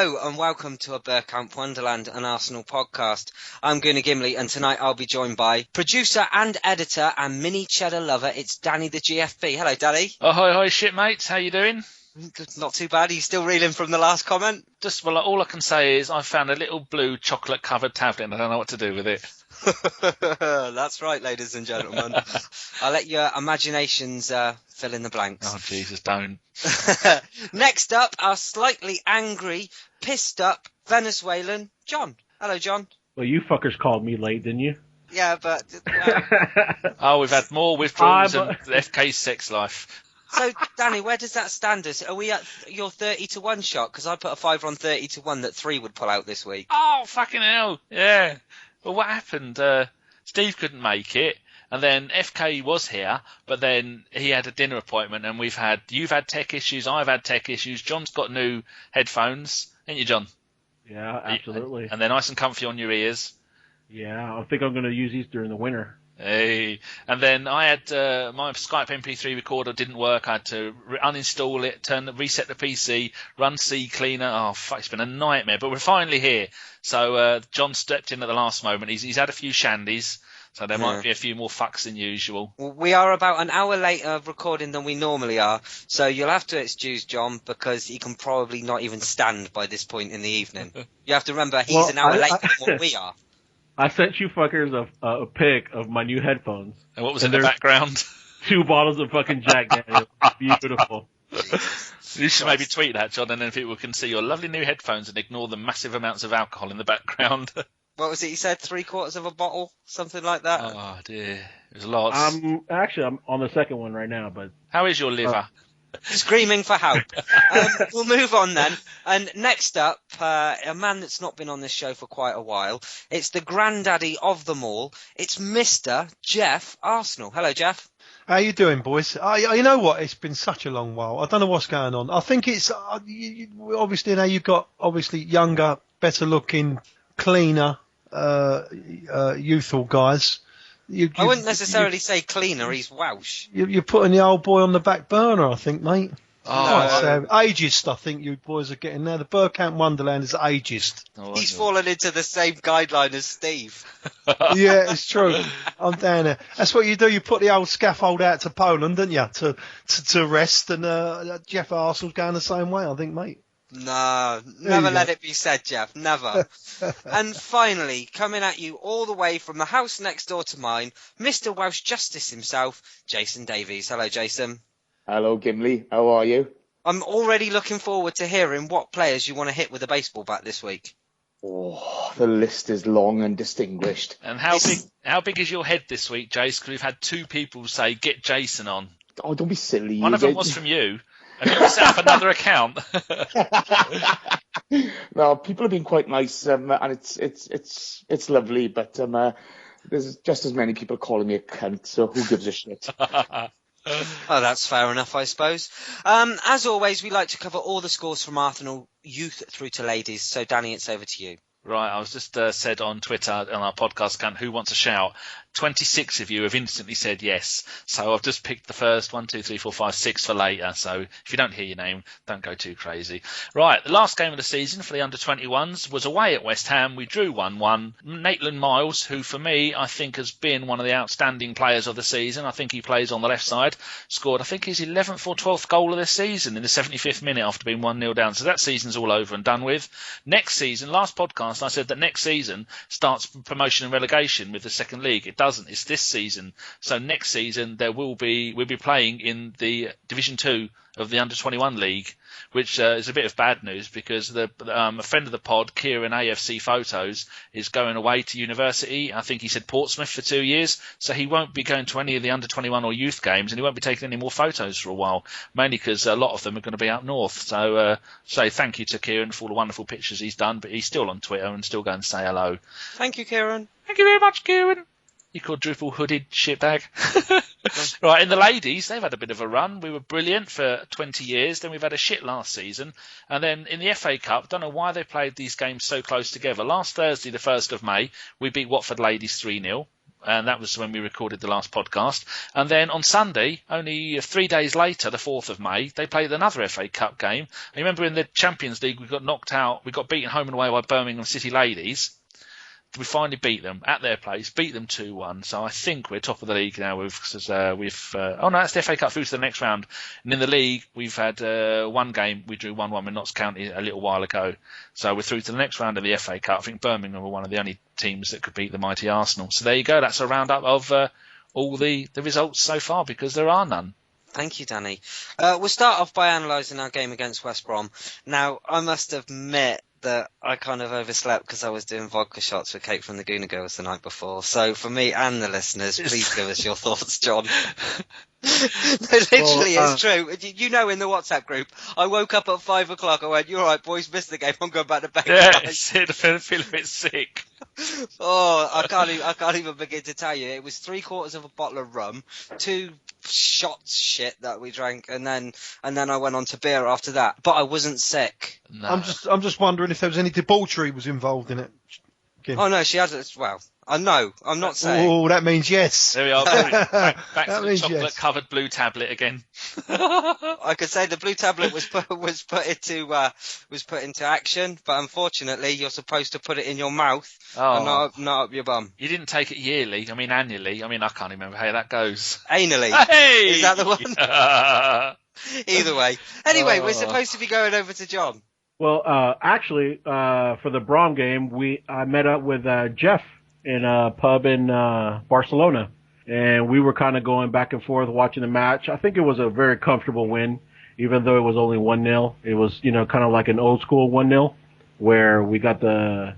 Hello and welcome to a Bergkamp Wonderland, an Arsenal podcast. I'm Gimli and tonight I'll be joined by producer and editor and mini cheddar lover, it's Danny the GFP. Hello Danny. Oh, hi shipmates, how you doing? Not too bad, are you still reeling from the last comment? Well, all I can say is I found a little blue chocolate covered tablet and I don't know what to do with it. That's right, ladies and gentlemen. I'll let your imaginations fill in the blanks. Oh, Jesus, don't. Next up, our slightly angry, pissed up Venezuelan John. Hello, John. Well, you fuckers called me late, didn't you? Yeah, but... Oh, we've had more withdrawals than FK's sex life. So, Danny, where does that stand us? Are we at your 30-1 shot? Because I put a 5 on 30-1 that 3 would pull out this week. Oh, fucking hell. Yeah. Well, what happened? Steve couldn't make it, and then FK was here, but then he had a dinner appointment, and you've had tech issues, I've had tech issues. John's got new headphones, ain't you, John? Yeah, absolutely. And they're nice and comfy on your ears. Yeah, I think I'm going to use these during the winter. Hey, and then I had my Skype MP3 recorder didn't work. I had to uninstall it, reset the PC, run C Cleaner. Oh, fuck, it's been a nightmare. But we're finally here. So John stepped in at the last moment. He's had a few shandies, so there might be a few more fucks than usual. Well, we are about an hour later recording than we normally are, so you'll have to excuse John because he can probably not even stand by this point in the evening. You have to remember he's an hour later than what we are. I sent you fuckers a pic of my new headphones. And what was in the background? 2 bottles of fucking Jack Daniels. Beautiful. You should maybe tweet that, John, and then people can see your lovely new headphones and ignore the massive amounts of alcohol in the background. What was it you said? 3/4 of a bottle? Something like that? Oh, dear. There's lots. I'm on the second one right now, but... How is your liver? Screaming for help. We'll move on then. And next up, a man that's not been on this show for quite a while. It's the granddaddy of them all. It's Mr. Geoff Arsenal. Hello, Geoff. How you doing, boys? You know what? It's been such a long while. I don't know what's going on. I think it's obviously now you've got younger, better looking, cleaner, youthful guys. I wouldn't necessarily say cleaner, he's Welsh. You're putting the old boy on the back burner, I think, mate. Oh, ageist, I think you boys are getting now. The Bergkamp Wonderland is ageist. He's fallen into the same guideline as Steve. Yeah, it's true. I'm down there. That's what you do. You put the old scaffold out to Poland, don't you, to rest, and Geoff Arsenal's going the same way, I think, mate. No, never let it be said, Geoff. Never. And finally, coming at you all the way from the house next door to mine, Mr. Welsh Justice himself, Jason Davies. Hello, Jason. Hello, Gimli. How are you? I'm already looking forward to hearing what players you want to hit with a baseball bat this week. Oh, the list is long and distinguished. And how big is your head this week, Jason? Because we've had 2 people say, get Jason on. Oh, don't be silly. One of them was from you. Have you set up another account? No, people have been quite nice, and it's lovely. But there's just as many people calling me a cunt, so who gives a shit? Oh, that's fair enough, I suppose. As always, we like to cover all the scores from Arsenal youth through to ladies. So, Danny, it's over to you. Right, I was just said on Twitter, on our podcast account, who wants a shout? 26 of you have instantly said yes. So I've just picked the first 1, 2, 3, 4, 5, 6 for later. So if you don't hear your name, don't go too crazy. Right, the last game of the season for the under-21s was away at West Ham. We drew 1-1. Maitland Miles, who for me, I think has been one of the outstanding players of the season. I think he plays on the left side. Scored, I think, his 11th or 12th goal of the season in the 75th minute after being 1-0 down. So that season's all over and done with. Next season, last podcast, I said that next season starts promotion and relegation with the second league. It doesn't. It's this season. So next season we'll be playing in the Division 2 of the Under-21 League, which is a bit of bad news because a friend of the pod, Kieran AFC Photos, is going away to university. I think he said Portsmouth for 2 years, so he won't be going to any of the Under-21 or youth games, and he won't be taking any more photos for a while, mainly because a lot of them are going to be up north. So say thank you to Kieran for all the wonderful pictures he's done, but he's still on Twitter and still going to say hello. Thank you, Kieran. Thank you very much, Kieran. You quadruple hooded shitbag. Right, in the ladies, they've had a bit of a run. We were brilliant for 20 years. Then we've had a shit last season. And then in the FA Cup, don't know why they played these games so close together. Last Thursday, the 1st of May, we beat Watford ladies 3-0. and that was when we recorded the last podcast. And then on Sunday, only 3 days later, the 4th of May, they played another FA Cup game. I remember in the Champions League, we got beaten home and away by Birmingham City Ladies. We finally beat them at their place, beat them 2-1. So I think we're top of the league now. That's the FA Cup through to the next round. And in the league, we've had one game. We drew 1-1 with Notts County a little while ago. So we're through to the next round of the FA Cup. I think Birmingham were one of the only teams that could beat the mighty Arsenal. So there you go. That's a roundup of all the results so far, because there are none. Thank you, Danny. We'll start off by analysing our game against West Brom. Now, I must admit that I kind of overslept because I was doing vodka shots with Kate from the Gooner Girls the night before. So for me and the listeners, please give us your thoughts, John. It's true. You know, in the WhatsApp group, I woke up at 5 o'clock. I went, "You're all right, boys, missed the game. I'm going back to bed." Yeah, I feel a bit sick. Oh, I can't even begin to tell you. It was 3/4 of a bottle of rum, 2 shots shit that we drank, and then I went on to beer after that. But I wasn't sick. No. I'm just wondering if there was any debauchery was involved in it. Oh no, she had it. Well, I know. I'm not saying. Oh, that means yes. There we are. Back That to the means chocolate-covered blue tablet again. I could say the blue tablet was put into action, but unfortunately, you're supposed to put it in your mouth and not up your bum. You didn't take it yearly. I mean, annually. I mean, I can't remember how that goes. Anally. Hey! Is that the one? Either way. Anyway, we're supposed to be going over to John. Well, actually, for the Brom game, I met up with Geoff in a pub in Barcelona, and we were kind of going back and forth watching the match. I think it was a very comfortable win, even though it was only 1-0. It was, kind of like an old school 1-0, where we got the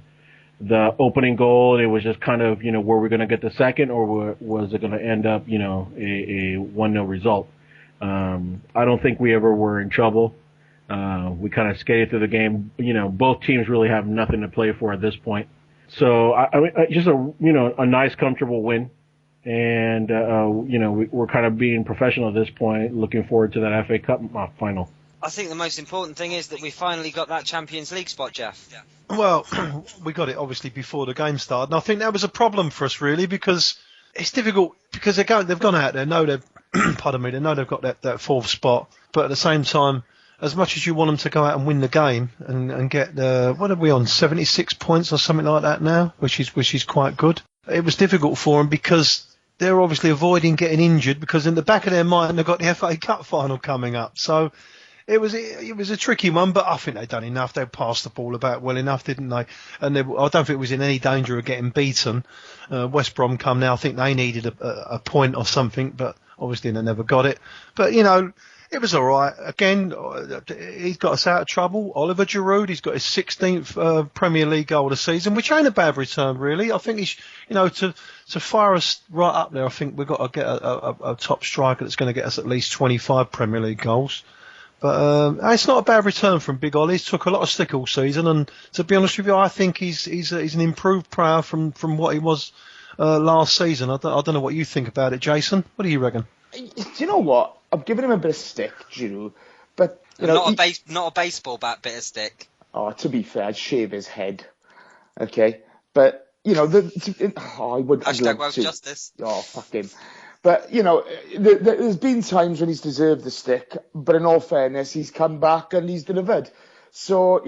opening goal, and it was just kind of, were we going to get the second, or was it going to end up, a 1-0 result? I don't think we ever were in trouble. We kind of skated through the game. Both teams really have nothing to play for at this point. So I mean, just a nice, comfortable win. And, we're kind of being professional at this point, looking forward to that FA Cup final. I think the most important thing is that we finally got that Champions League spot, Geoff. Yeah. Well, we got it obviously before the game started. And I think that was a problem for us really, because it's difficult, because they've gone out there, know they've, they know they've got that fourth spot, but at the same time, as much as you want them to go out and win the game and get what are we on, 76 points or something like that now, which is quite good. It was difficult for them because they're obviously avoiding getting injured, because in the back of their mind they've got the FA Cup final coming up. So it was a tricky one, but I think they've done enough. They passed the ball about well enough, didn't they? And I don't think it was in any danger of getting beaten. West Brom come now. I think they needed a point or something, but obviously they never got it. But it was all right. Again, he's got us out of trouble. Oliver Giroud, he's got his 16th Premier League goal of the season, which ain't a bad return, really. I think he's, to fire us right up there, I think we've got to get a top striker that's going to get us at least 25 Premier League goals. But it's not a bad return from Big Ollie. He's took a lot of stick all season, and to be honest with you, I think he's an improved player from what he was last season. I don't know what you think about it, Jason. What do you reckon? Do you know what? I've given him a bit of stick, Giroud, but not a baseball bat bit of stick. Oh, to be fair, I'd shave his head. Okay, but I would. Hashtag Welsh Justice. Oh, fuck him. But there's been times when he's deserved the stick, but in all fairness, he's come back and he's delivered. So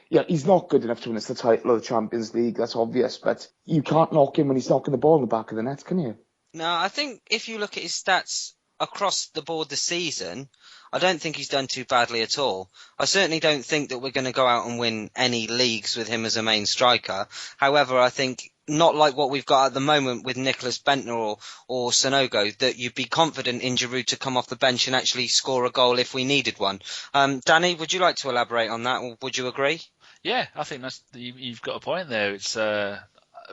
he's not good enough to win us the title of the Champions League. That's obvious, but you can't knock him when he's knocking the ball in the back of the net, can you? No, I think if you look at his stats across the board this season, I don't think he's done too badly at all. I certainly don't think that we're going to go out and win any leagues with him as a main striker. However, I think not like what we've got at the moment with Nicholas Bentner or Sonogo, that you'd be confident in Giroud to come off the bench and actually score a goal if we needed one. Danny, would you like to elaborate on that, or would you agree? Yeah, I think you've got a point there. It's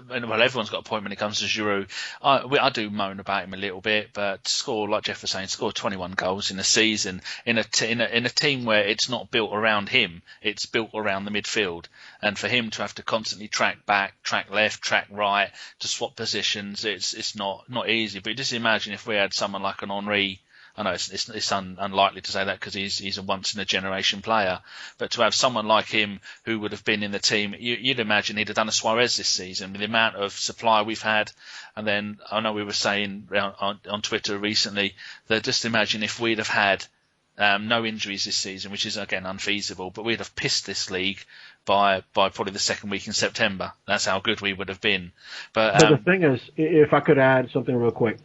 well, everyone's got a point when it comes to Giroud. I do moan about him a little bit, but like Geoff was saying, score 21 goals in a season in a team where it's not built around him, it's built around the midfield. And for him to have to constantly track back, track left, track right, to swap positions, it's not easy. But just imagine if we had someone like an Henry I know it's unlikely to say that because he's a once-in-a-generation player, but to have someone like him who would have been in the team, you'd imagine he'd have done a Suarez this season with the amount of supply we've had. And then I know we were saying on Twitter recently that just imagine if we'd have had no injuries this season, which is again unfeasible, but we'd have pissed this league by probably the second week in September. That's how good we would have been. But the thing is, if I could add something real quick,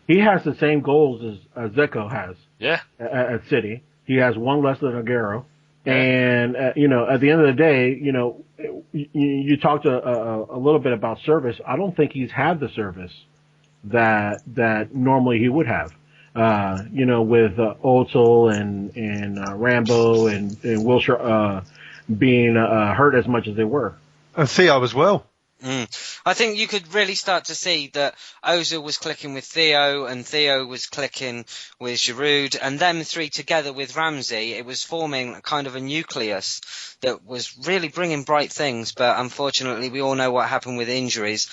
he has the same goals as Zico has. Yeah, at City, he has one less than Aguero, and at the end of the day, you talked a little bit about service. I don't think he's had the service that normally he would have. With Ozil and Rambo and Wilshere being hurt as much as they were. And Theo as well. I think you could really start to see that Ozil was clicking with Theo and Theo was clicking with Giroud, and them three together with Ramsey, it was forming kind of a nucleus that was really bringing bright things, but unfortunately we all know what happened with injuries.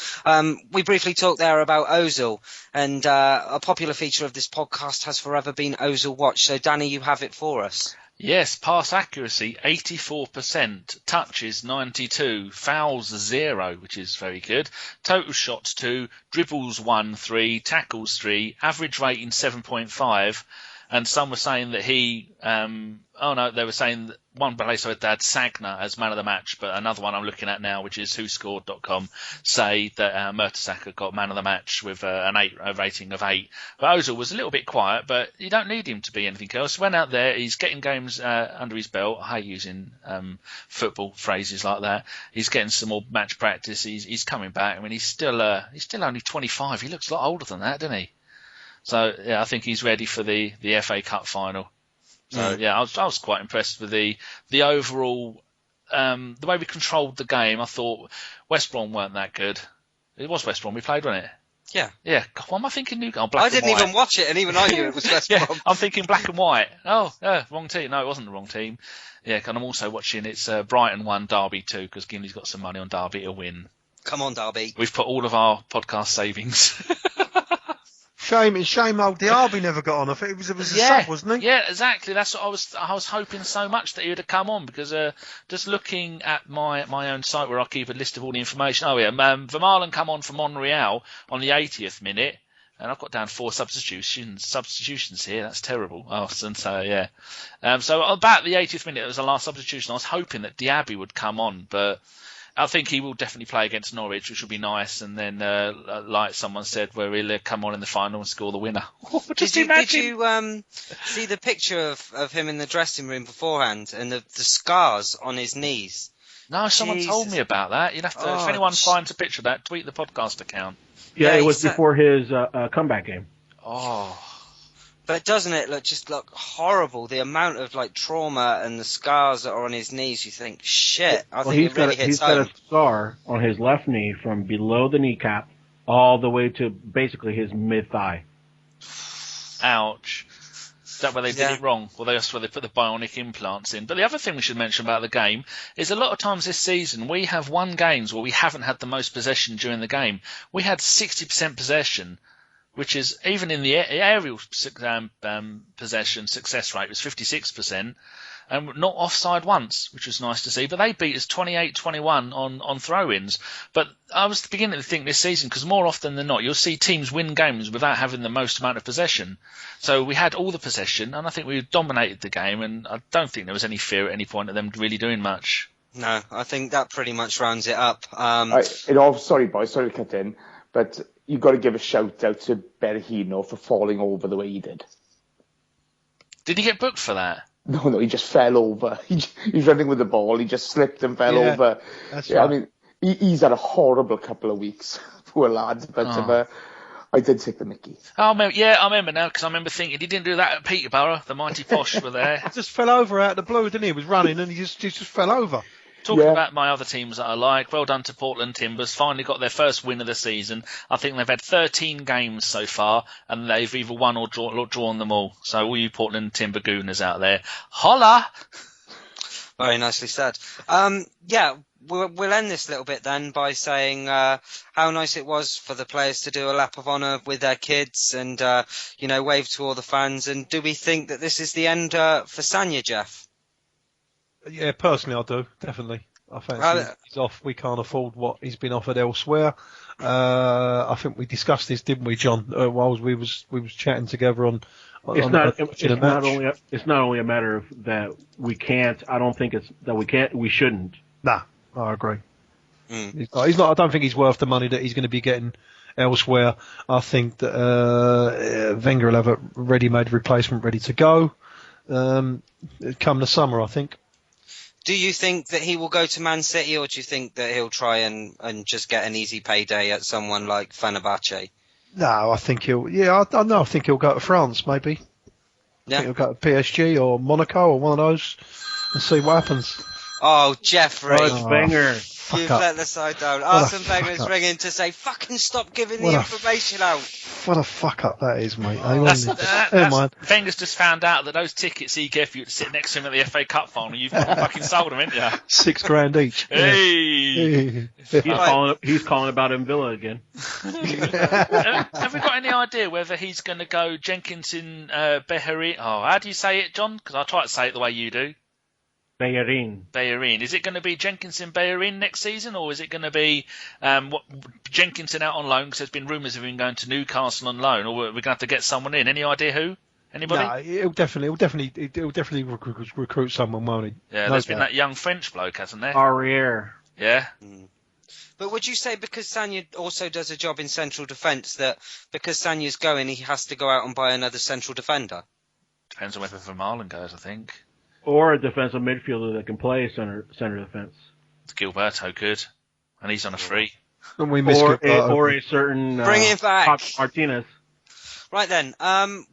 We briefly talked there about Ozil, and a popular feature of this podcast has forever been Ozil Watch, so Danny, you have it for us. Yes, pass accuracy 84%, touches 92, fouls 0, which is very good. Total shots 2, dribbles 1, 3, tackles 3, average rating 7.5. And some were saying that they were saying that one place I had Sagna as man of the match, but another one I'm looking at now, which is WhoScored.com, say that Mertesacker got man of the match with a rating of 8. But Ozil was a little bit quiet, but you don't need him to be anything else. Went out there, he's getting games under his belt. I hate using football phrases like that. He's getting some more match practice. He's coming back. I mean, he's still only 25. He looks a lot older than that, doesn't he? So yeah, I think he's ready for the FA Cup final. So yeah, I was quite impressed with the overall the way we controlled the game. I thought West Brom weren't that good. It was West Brom we played, wasn't it? Yeah. Yeah. God, what am I thinking? Black I didn't even watch it, and even I knew it was West Brom. I'm thinking black and white. Oh, yeah, wrong team. No, it wasn't the wrong team. Yeah, and I'm also watching it's Brighton 1, Derby 2, because Gimli's got some money on Derby to win. Come on, Derby. We've put all of our podcast savings. Shame old Diaby never got on. I think it was a sub, wasn't he? Yeah, exactly. That's what I was hoping so much that he would have come on, because just looking at my own site where I keep a list of all the information. Oh yeah, Vermaelen come on for Monreal on the 80th minute, and I've got down 4 substitutions here. That's terrible. Oh, so yeah. So about the 80th minute, it was the last substitution. I was hoping that Diaby would come on, but I think he will definitely play against Norwich, which will be nice. And then, like someone said, where he'll come on in the final and score the winner. Did you see the picture of him in the dressing room beforehand and the scars on his knees? No, someone told me about that. You'd have to, if anyone finds a picture of that, tweet the podcast account. Yeah, it was before his comeback game. Oh. But doesn't it look horrible? The amount of trauma and the scars that are on his knees. You think, shit. I think it really hits home. He's got a scar on his left knee from below the kneecap all the way to basically his mid thigh. Ouch. Is that where they did it wrong? Well, that's where they put the bionic implants in. But the other thing we should mention about the game is a lot of times this season we have won games where we haven't had the most possession during the game. We had 60% possession, which is, even in the aerial possession success rate was 56%, and not offside once, which was nice to see. But they beat us 28-21 on throw-ins. But I was beginning to think this season, because more often than not, you'll see teams win games without having the most amount of possession. So we had all the possession, and I think we dominated the game, and I don't think there was any fear at any point of them really doing much. No, I think that pretty much rounds it up. Sorry, boys, sorry to cut in, but you've got to give a shout out to Bergkamp for falling over the way he did. Did he get booked for that? No, he just fell over. He's running with the ball. He just slipped and fell over. That's right. I mean, he's had a horrible couple of weeks, poor lad. But I did take the mickey. Oh, I remember now, because I remember thinking he didn't do that at Peterborough. The mighty posh were there. He just fell over out of the blue, didn't he? He was running and he just fell over. Talking about my other teams that I like, well done to Portland Timbers. Finally got their first win of the season. I think they've had 13 games so far, and they've either won or drawn them all. So all you Portland Timber Gooners out there, holla! Very nicely said. we'll end this little bit then by saying how nice it was for the players to do a lap of honour with their kids and, wave to all the fans. And do we think that this is the end for Sagna, Geoff? Yeah, personally I do, definitely. I fancy he's off. We can't afford what he's been offered elsewhere. I think we discussed this, didn't we, John? While we was chatting together on. It's not only a matter of that we can't. I don't think it's that we can't. We shouldn't. Nah, I agree. He's not. I don't think he's worth the money that he's going to be getting elsewhere. I think that Wenger will have a ready-made replacement ready to go come the summer, I think. Do you think that he will go to Man City, or do you think that he'll try and just get an easy payday at someone like Fenerbahce? No, I think he'll. Yeah, I know. I think he'll go to France, maybe. Yeah. I think he'll go to PSG or Monaco or one of those and see what happens. Oh, Jeffrey. Wenger. You've let the side down. Arsene Wenger's ringing to say, fucking stop giving the information out. What a fuck up that is, mate. Wenger's just found out that those tickets he gave you to sit next to him at the FA Cup final, you've fucking sold them, haven't you? $6,000 each. Hey! He's calling about Villa again. Have we got any idea whether he's going to go Jenkinson Bellerin? Oh, how do you say it, John? Because I try to say it the way you do. Bellerin. Is it going to be Jenkinson Bellerin next season, or is it going to be Jenkinson out on loan? Because there's been rumours of him going to Newcastle on loan, or we're going to have to get someone in. Any idea who? Anybody? No, he'll definitely recruit someone, won't he? Yeah, there's been that young French bloke, hasn't there? Arrière. Yeah. But would you say because Sagna also does a job in central defence that because Sagna's going, he has to go out and buy another central defender? Depends on whether Vermaelen goes, I think. Or a defensive midfielder that can play center defense. Gilberto could, and he's on a free. And we miss or a certain bring him back, Martinez. Right then,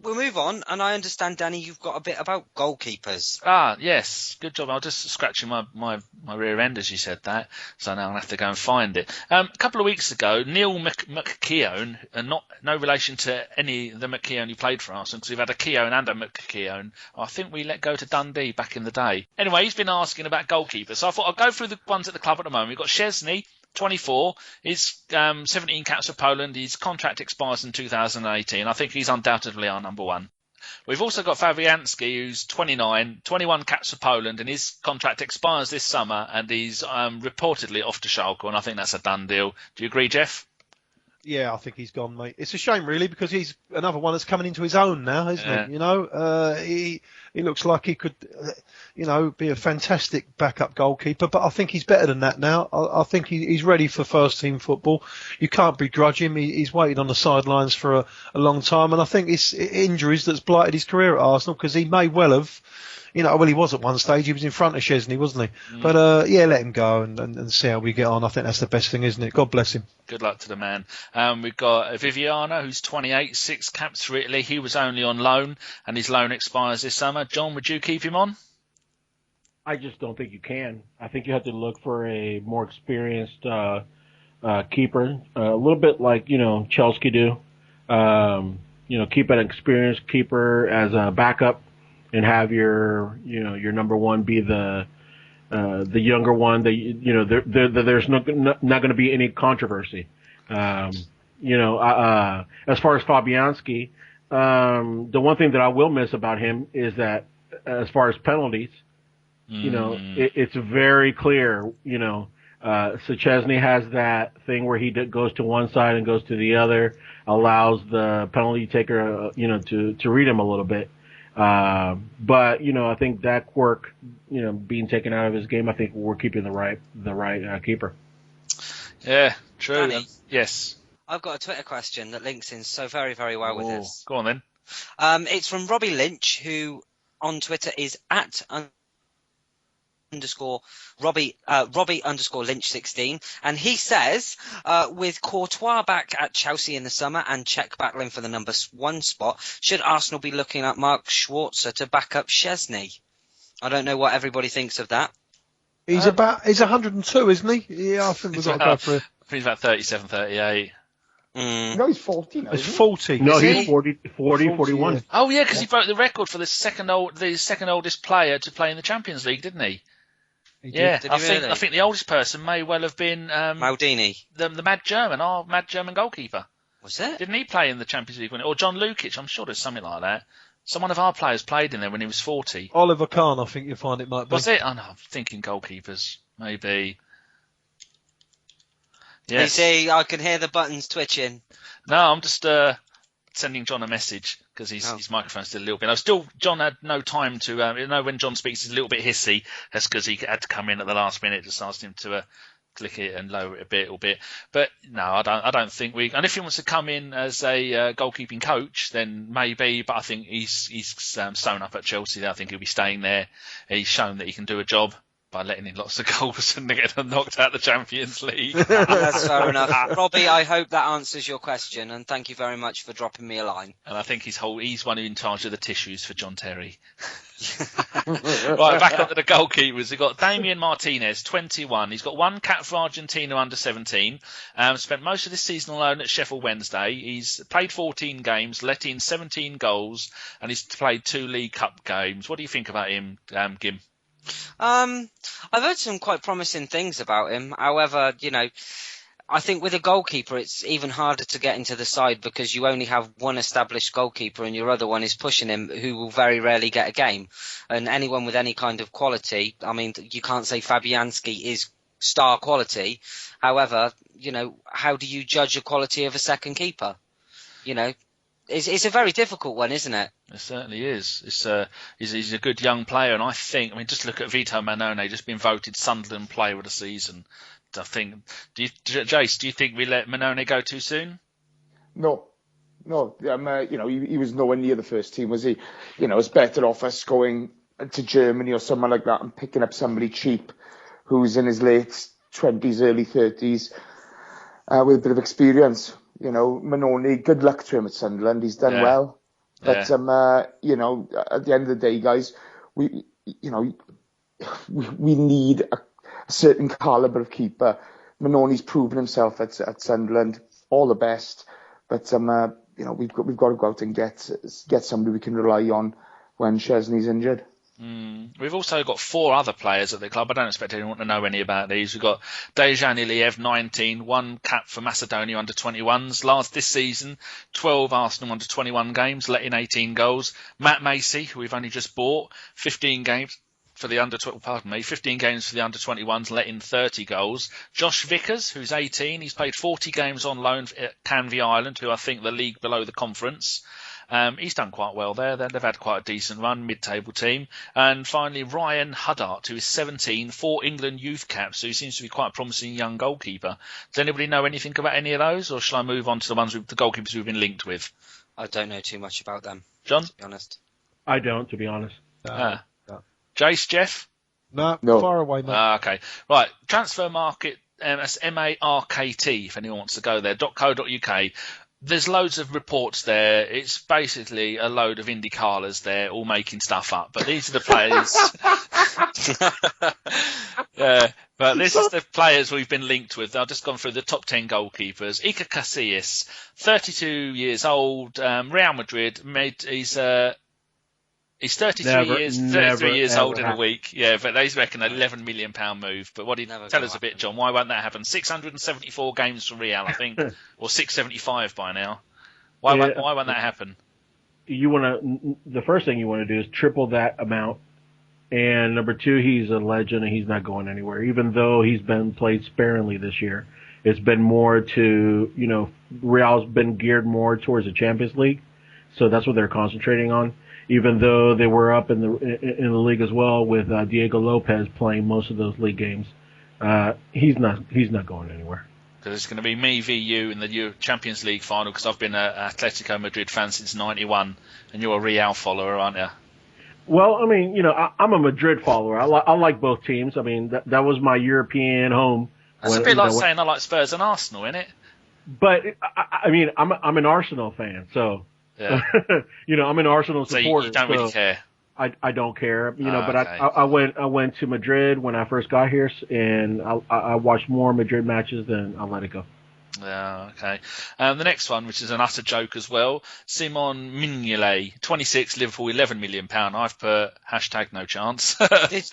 we'll move on. And I understand, Danny, you've got a bit about goalkeepers. Ah, yes, good job. I was just scratching my rear end as you said that, so now I'm gonna have to go and find it. A couple of weeks ago, Neil McKeown, and no relation to any of the McKeown who played for Arsenal, because we've had a Keown and a McKeown. I think we let go to Dundee back in the day. Anyway, he's been asking about goalkeepers, so I thought I'll go through the ones at the club at the moment. We've got Szczesny, 24, he's 17 caps for Poland, his contract expires in 2018. I think he's undoubtedly our number one. We've also got Fabianski, who's 29, 21 caps for Poland, and his contract expires this summer, and he's reportedly off to Schalke, and I think that's a done deal. Do you agree, Geoff? Yeah, I think he's gone, mate. It's a shame, really, because he's another one that's coming into his own now, isn't he? He looks like he could, be a fantastic backup goalkeeper, but I think he's better than that now. I think he's ready for first-team football. You can't begrudge him. He's waited on the sidelines for a long time, and I think it's injuries that's blighted his career at Arsenal, because he may well have... he was at one stage. He was in front of Szczesny, wasn't he? But, let him go and see how we get on. I think that's the best thing, isn't it? God bless him. Good luck to the man. We've got Viviano, who's 28, 6 caps for Italy. He was only on loan, and his loan expires this summer. John, would you keep him on? I just don't think you can. I think you have to look for a more experienced keeper, a little bit like, Chelsea do. Keep an experienced keeper as a backup, and have your number one be the younger one. There's not going to be any controversy. As far as Fabianski, the one thing that I will miss about him is that as far as penalties, it's very clear. So Szczesny has that thing where he goes to one side and goes to the other, allows the penalty taker, to read him a little bit. But I think that quirk, being taken out of his game, I think we're keeping the right keeper. Yeah, true. Danny, yes. I've got a Twitter question that links in so very, very well with this. Go on then. It's from Robbie Lynch, who on Twitter is at Robbie _ Lynch 16, and he says, with Courtois back at Chelsea in the summer and Czech battling for the number 1 spot, should Arsenal be looking at Mark Schwarzer to back up Szczesny? I don't know what everybody thinks of that. He's 102, isn't he? Yeah, I think we've got to go for it. He's about 37, 38. No, he's 40 now. He's 40. No, he's 40, 41. Yeah. Oh yeah, because he broke the record for the second oldest player to play in the Champions League, didn't he? Yeah, Did he really? I think the oldest person may well have been Maldini. the Mad German, our Mad German goalkeeper. Was it? Didn't he play in the Champions League? Or John Lukic? I'm sure there's something like that. So one of our players played in there when he was 40. Oliver Kahn, I think you'll find it might be. Was it? Oh no, I'm thinking goalkeepers. Maybe. You see, I can hear the buttons twitching. No, I'm just sending John a message because his microphone's still a little bit. John had no time to. When John speaks, he's a little bit hissy. That's because he had to come in at the last minute. Just asked him to click it and lower it a bit. But no, I don't think we. And if he wants to come in as a goalkeeping coach, then maybe. But I think he's sewn up at Chelsea. I think he'll be staying there. He's shown that he can do a job by letting in lots of goals and getting them knocked out of the Champions League. That's fair enough. Robbie, I hope that answers your question, and thank you very much for dropping me a line. And I think he's one who's in charge of the tissues for John Terry. Right, back onto the goalkeepers. We've got Damian Martinez, 21. He's got one cap for Argentina under 17. Spent most of this season alone at Sheffield Wednesday. He's played 14 games, let in 17 goals, and he's played 2 League Cup games. What do you think about him, Gim? I've heard some quite promising things about him. However, I think with a goalkeeper, it's even harder to get into the side because you only have one established goalkeeper and your other one is pushing him, who will very rarely get a game. And anyone with any kind of quality, I mean, you can't say Fabianski is star quality. However, how do you judge the quality of a second keeper? It's a very difficult one, isn't it? It certainly is. He's a good young player, and I think, just look at Vito Mannone, just been voted Sunderland Player of the Season. I think, Jace, do you think we let Mannone go too soon? No. He was nowhere near the first team, was he? It's better off us going to Germany or somewhere like that and picking up somebody cheap who's in his late 20s, early 30s with a bit of experience. Mannone, good luck to him at Sunderland. He's done well. But, at the end of the day, guys, we need a certain calibre of keeper. Mannone's proven himself at Sunderland. All the best. But, we've got to go out and get somebody we can rely on when Szczesny's injured. We've also got 4 other players at the club. I don't expect anyone to know any about these. We've got Dejan Iliev, 19, 1 cap for Macedonia under 21s. This season, 12 Arsenal under 21 games, let in 18 goals. Matt Macey, who we've only just bought, 15 games for the under 21s, let in 30 goals. Josh Vickers, who's 18, he's played 40 games on loan at Canvey Island, who I think the league below the conference. He's done quite well there. They've had quite a decent run, mid-table team. And finally, Ryan Huddart, who is 17, 4 England youth caps, so he seems to be quite a promising young goalkeeper. Does anybody know anything about any of those, or shall I move on to the goalkeepers we've been linked with? I don't know too much about them, John? to be honest. I don't, to be honest. No. Jace, Geoff? No, far away, mate. Okay. Right, Transfer Market, that's MARKT, if anyone wants to go there, .co.uk. There's loads of reports there. It's basically a load of IndyCarlers there, all making stuff up. But these are the players. But this is the players we've been linked with. I've just gone through the top 10 goalkeepers. Iker Casillas, 32 years old, Real Madrid. He's 33 years old in a week. Yeah, but they reckon an £11 million move. But tell us a bit, John. Why won't that happen? 674 games for Real, I think, or 675 by now. Why won't that happen? The first thing you want to do is triple that amount. And number 2, he's a legend and he's not going anywhere. Even though he's been played sparingly this year, it's been more to, Real's been geared more towards the Champions League. So that's what they're concentrating on. Even though they were up in the league as well with Diego Lopez playing most of those league games, he's not going anywhere. Because it's going to be me v you in the Champions League final. Because I've been an Atletico Madrid fan since '91, and you're a Real follower, aren't you? Well, I mean, I'm a Madrid follower. I like both teams. I mean, that was my European home. That's a bit like saying I like Spurs and Arsenal, isn't it? But I mean, I'm an Arsenal fan, so. Yeah. I'm an Arsenal supporter. You don't really care. I don't care, but okay. I went to Madrid when I first got here, and I watched more Madrid matches than I let it go. Yeah, okay. The next one, which is an utter joke as well, Simon Mignolet, 26, Liverpool, £11 million. I've put hashtag no chance.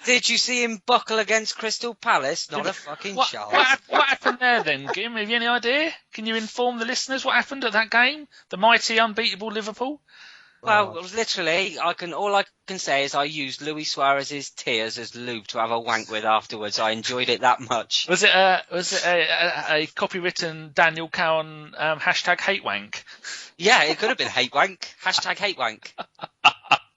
Did you see him buckle against Crystal Palace? Not a fucking chance. What happened there then, Gim? Have you any idea? Can you inform the listeners what happened at that game? The mighty, unbeatable Liverpool? Well, literally, all I can say is I used Luis Suarez's tears as lube to have a wank with afterwards. I enjoyed it that much. Was it a copywritten Daniel Cowan hashtag hate wank? Yeah, it could have been hate wank. Hashtag hate wank.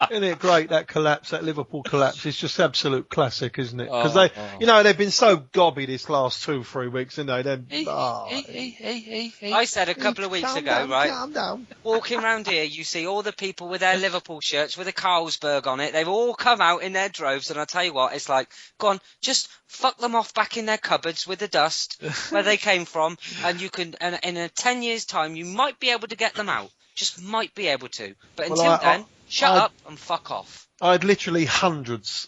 Isn't it great, that collapse, that Liverpool collapse? It's just absolute classic, isn't it? Because they've been so gobby this last 2-3 weeks, haven't they? I said a couple of weeks ago, right? Calm down. Walking around here, you see all the people with their Liverpool shirts with a Carlsberg on it. They've all come out in their droves, and I tell you what, it's like, go on, just fuck them off back in their cupboards with the dust where they came from, and you can, and in 10 years' time, you might be able to get them out. Just might be able to. But until then, shut up and fuck off. I had literally hundreds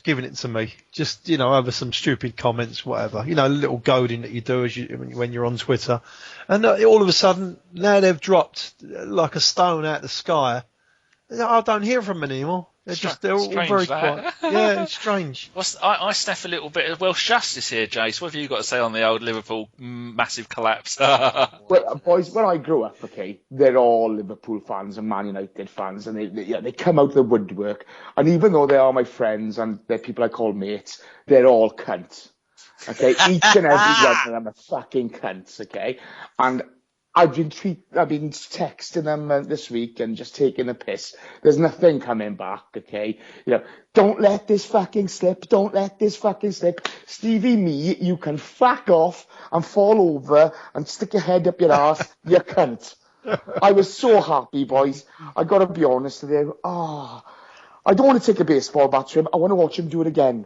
giving it to me, just, over some stupid comments, whatever, a little goading that you do when you're on Twitter. And all of a sudden, now they've dropped like a stone out of the sky. I don't hear from them anymore. They're all very quiet. Yeah, it's strange. I sniff a little bit of Welsh justice here, Jace. What have you got to say on the old Liverpool massive collapse? Well, boys, when I grew up, okay, they're all Liverpool fans and Man United fans, and they come out of the woodwork. And even though they are my friends and they're people I call mates, they're all cunts. Okay, each and every one of them are fucking cunts. Okay, and I've been texting them this week and just taking the piss. There's nothing coming back, okay? Don't let this fucking slip. Don't let this fucking slip. Stevie me, you can fuck off and fall over and stick your head up your ass, you cunt. I was so happy, boys. I got to be honest with you. I don't want to take a baseball bat to him. I want to watch him do it again.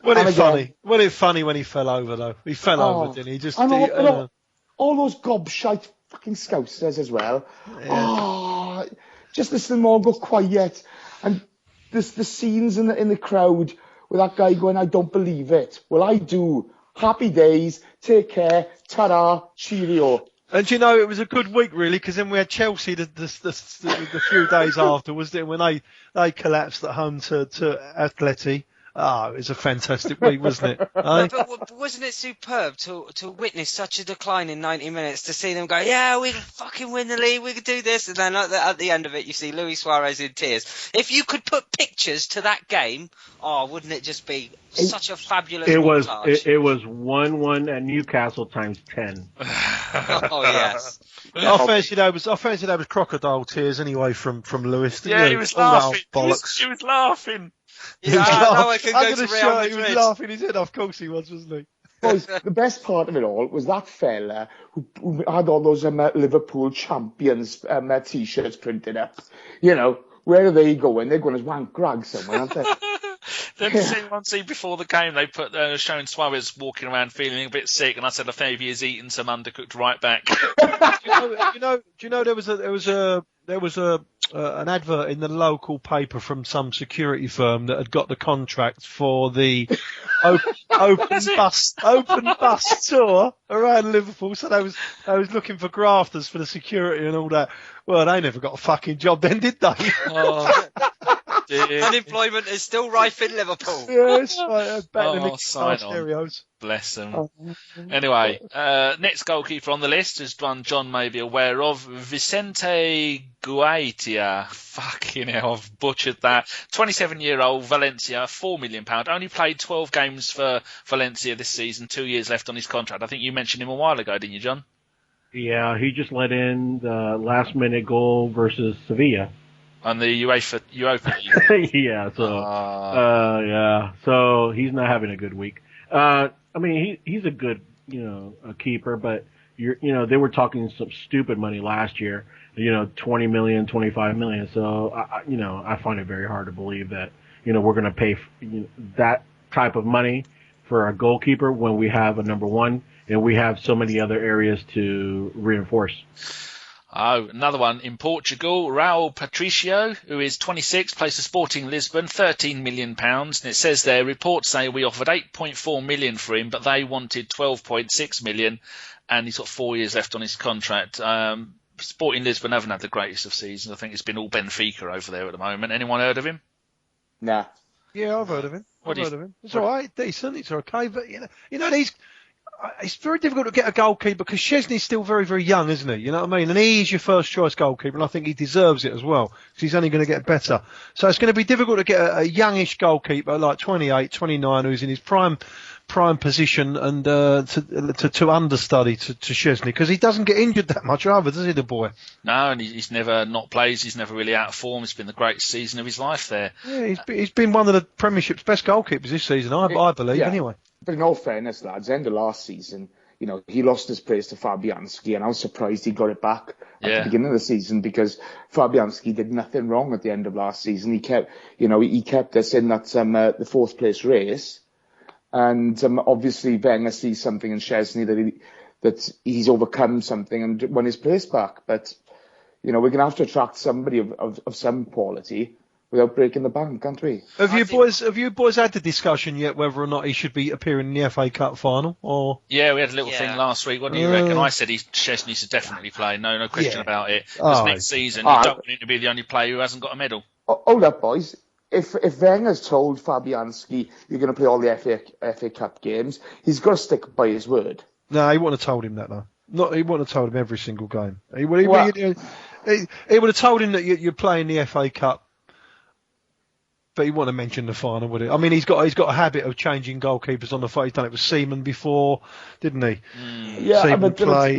Wasn't it funny when he fell over, though? He fell over, didn't he? Just all those gobshite fucking Scousers as well. Yeah. Just listen to them all go quiet. And the scenes in the crowd with that guy going, I don't believe it. Well, I do. Happy days. Take care. Ta-da. Cheerio. And it was a good week, really, because then we had Chelsea the few days afterwards, when they collapsed at home to Atleti. It was a fantastic week, wasn't it? But wasn't it superb to witness such a decline in 90 minutes, to see them go, yeah, we can fucking win the league, we can do this, and then at the end of it, you see Luis Suarez in tears. If you could put pictures to that game, wouldn't it just be such a fabulous montage? It was 1-1 at Newcastle times 10. Oh, yes. I fancied that was crocodile tears anyway from Lewis. Yeah, he was laughing. He was laughing. Yeah, now I can go to Real Madrid. He was laughing his head off. Of course he was, wasn't he? Boys, the best part of it all was that fella who had all those Liverpool champions T-shirts printed up. Where are they going? They're going as wank grag somewhere, aren't they? Then one scene before the game, they put showing Suarez walking around feeling a bit sick, and I said, maybe he's eating some undercooked right back. Do you know there was an advert in the local paper from some security firm that had got the contract for the open bus tour around Liverpool. So they was looking for grafters for the security and all that. Well, they never got a fucking job then, did they? Unemployment is still rife in Liverpool. Yes, better than stereos. Bless them. Anyway, next goalkeeper on the list is one John may be aware of, Vicente Guaitia. Fucking hell, I've butchered that. 27-year-old Valencia, £4 million. Only played 12 games for Valencia this season, 2 years left on his contract. I think you mentioned him a while ago, didn't you, John? Yeah, he just let in the last-minute goal versus Sevilla. On the Europa League. Yeah, so he's not having a good week. He's a good, a keeper, but they were talking some stupid money last year, 20 million, 25 million. So I find it very hard to believe that, we're going to pay that type of money for a goalkeeper when we have a number one and we have so many other areas to reinforce. Oh, another one in Portugal, Raul Patricio, who is 26, plays for Sporting Lisbon, £13 million. And it says there, reports say we offered 8.4 million for him, but they wanted 12.6 million. and he's got 4 years left on his contract. Sporting Lisbon haven't had the greatest of seasons. I think it's been all Benfica over there at the moment. Anyone heard of him? Nah. Yeah, I've heard of him. It's all right, decent. It's okay, but it's very difficult to get a goalkeeper because Szczesny's still very, very young, isn't he? You know what I mean? And he is your first choice goalkeeper, and I think he deserves it as well because he's only going to get better. So it's going to be difficult to get a youngish goalkeeper like 28, 29 who's in his prime position and to understudy to Szczesny because he doesn't get injured that much either, does he, the boy? No, and he's never not plays. He's never really out of form. It's been the greatest season of his life there. Yeah, he's been one of the Premiership's best goalkeepers this season, I believe, anyway. But in all fairness, lads, end of last season, he lost his place to Fabianski, and I was surprised he got it back at the beginning of the season because Fabianski did nothing wrong at the end of last season. He kept us in that the fourth place race, and obviously Wenger sees something in Szczesny that he's overcome something and won his place back. But we're going to have to attract somebody of some quality without breaking the bank, can't we? Have you boys had the discussion yet whether or not he should be appearing in the FA Cup final? Or yeah, we had a little thing last week. What do you reckon? I said Szczesny should definitely play. No question about it. Because next season, you don't want him to be the only player who hasn't got a medal. Hold up, boys. If Wenger's told Fabianski you're going to play all the FA Cup games, he's got to stick by his word. No, he wouldn't have told him that, though. He wouldn't have told him every single game. He would have told him that you're playing the FA Cup. But he wouldn't have mentioned the final, would he? I mean, he's got a habit of changing goalkeepers on the fight. He's done it with Seaman before, didn't he? Yeah, Seaman but I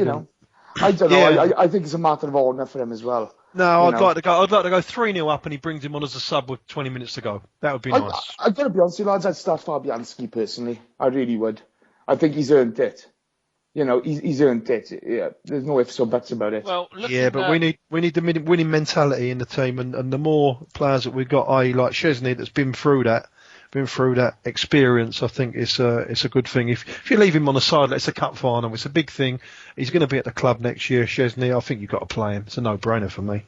don't know. I think it's a matter of honour for him as well. No, I'd like to go 3-0 up, and he brings him on as a sub with 20 minutes to go. That would be nice. I've got to be honest with you, lads. I'd start Fabianski personally. I really would. I think he's earned it. He's earned it. Yeah, there's no ifs or buts about it. Well, but we need the winning mentality in the team, and the more players that we've got, i.e. like Szczesny, that's been through that experience, I think it's a good thing. If you leave him on the side, it's a cup final, it's a big thing. He's going to be at the club next year, Szczesny. I think you've got to play him. It's a no-brainer for me.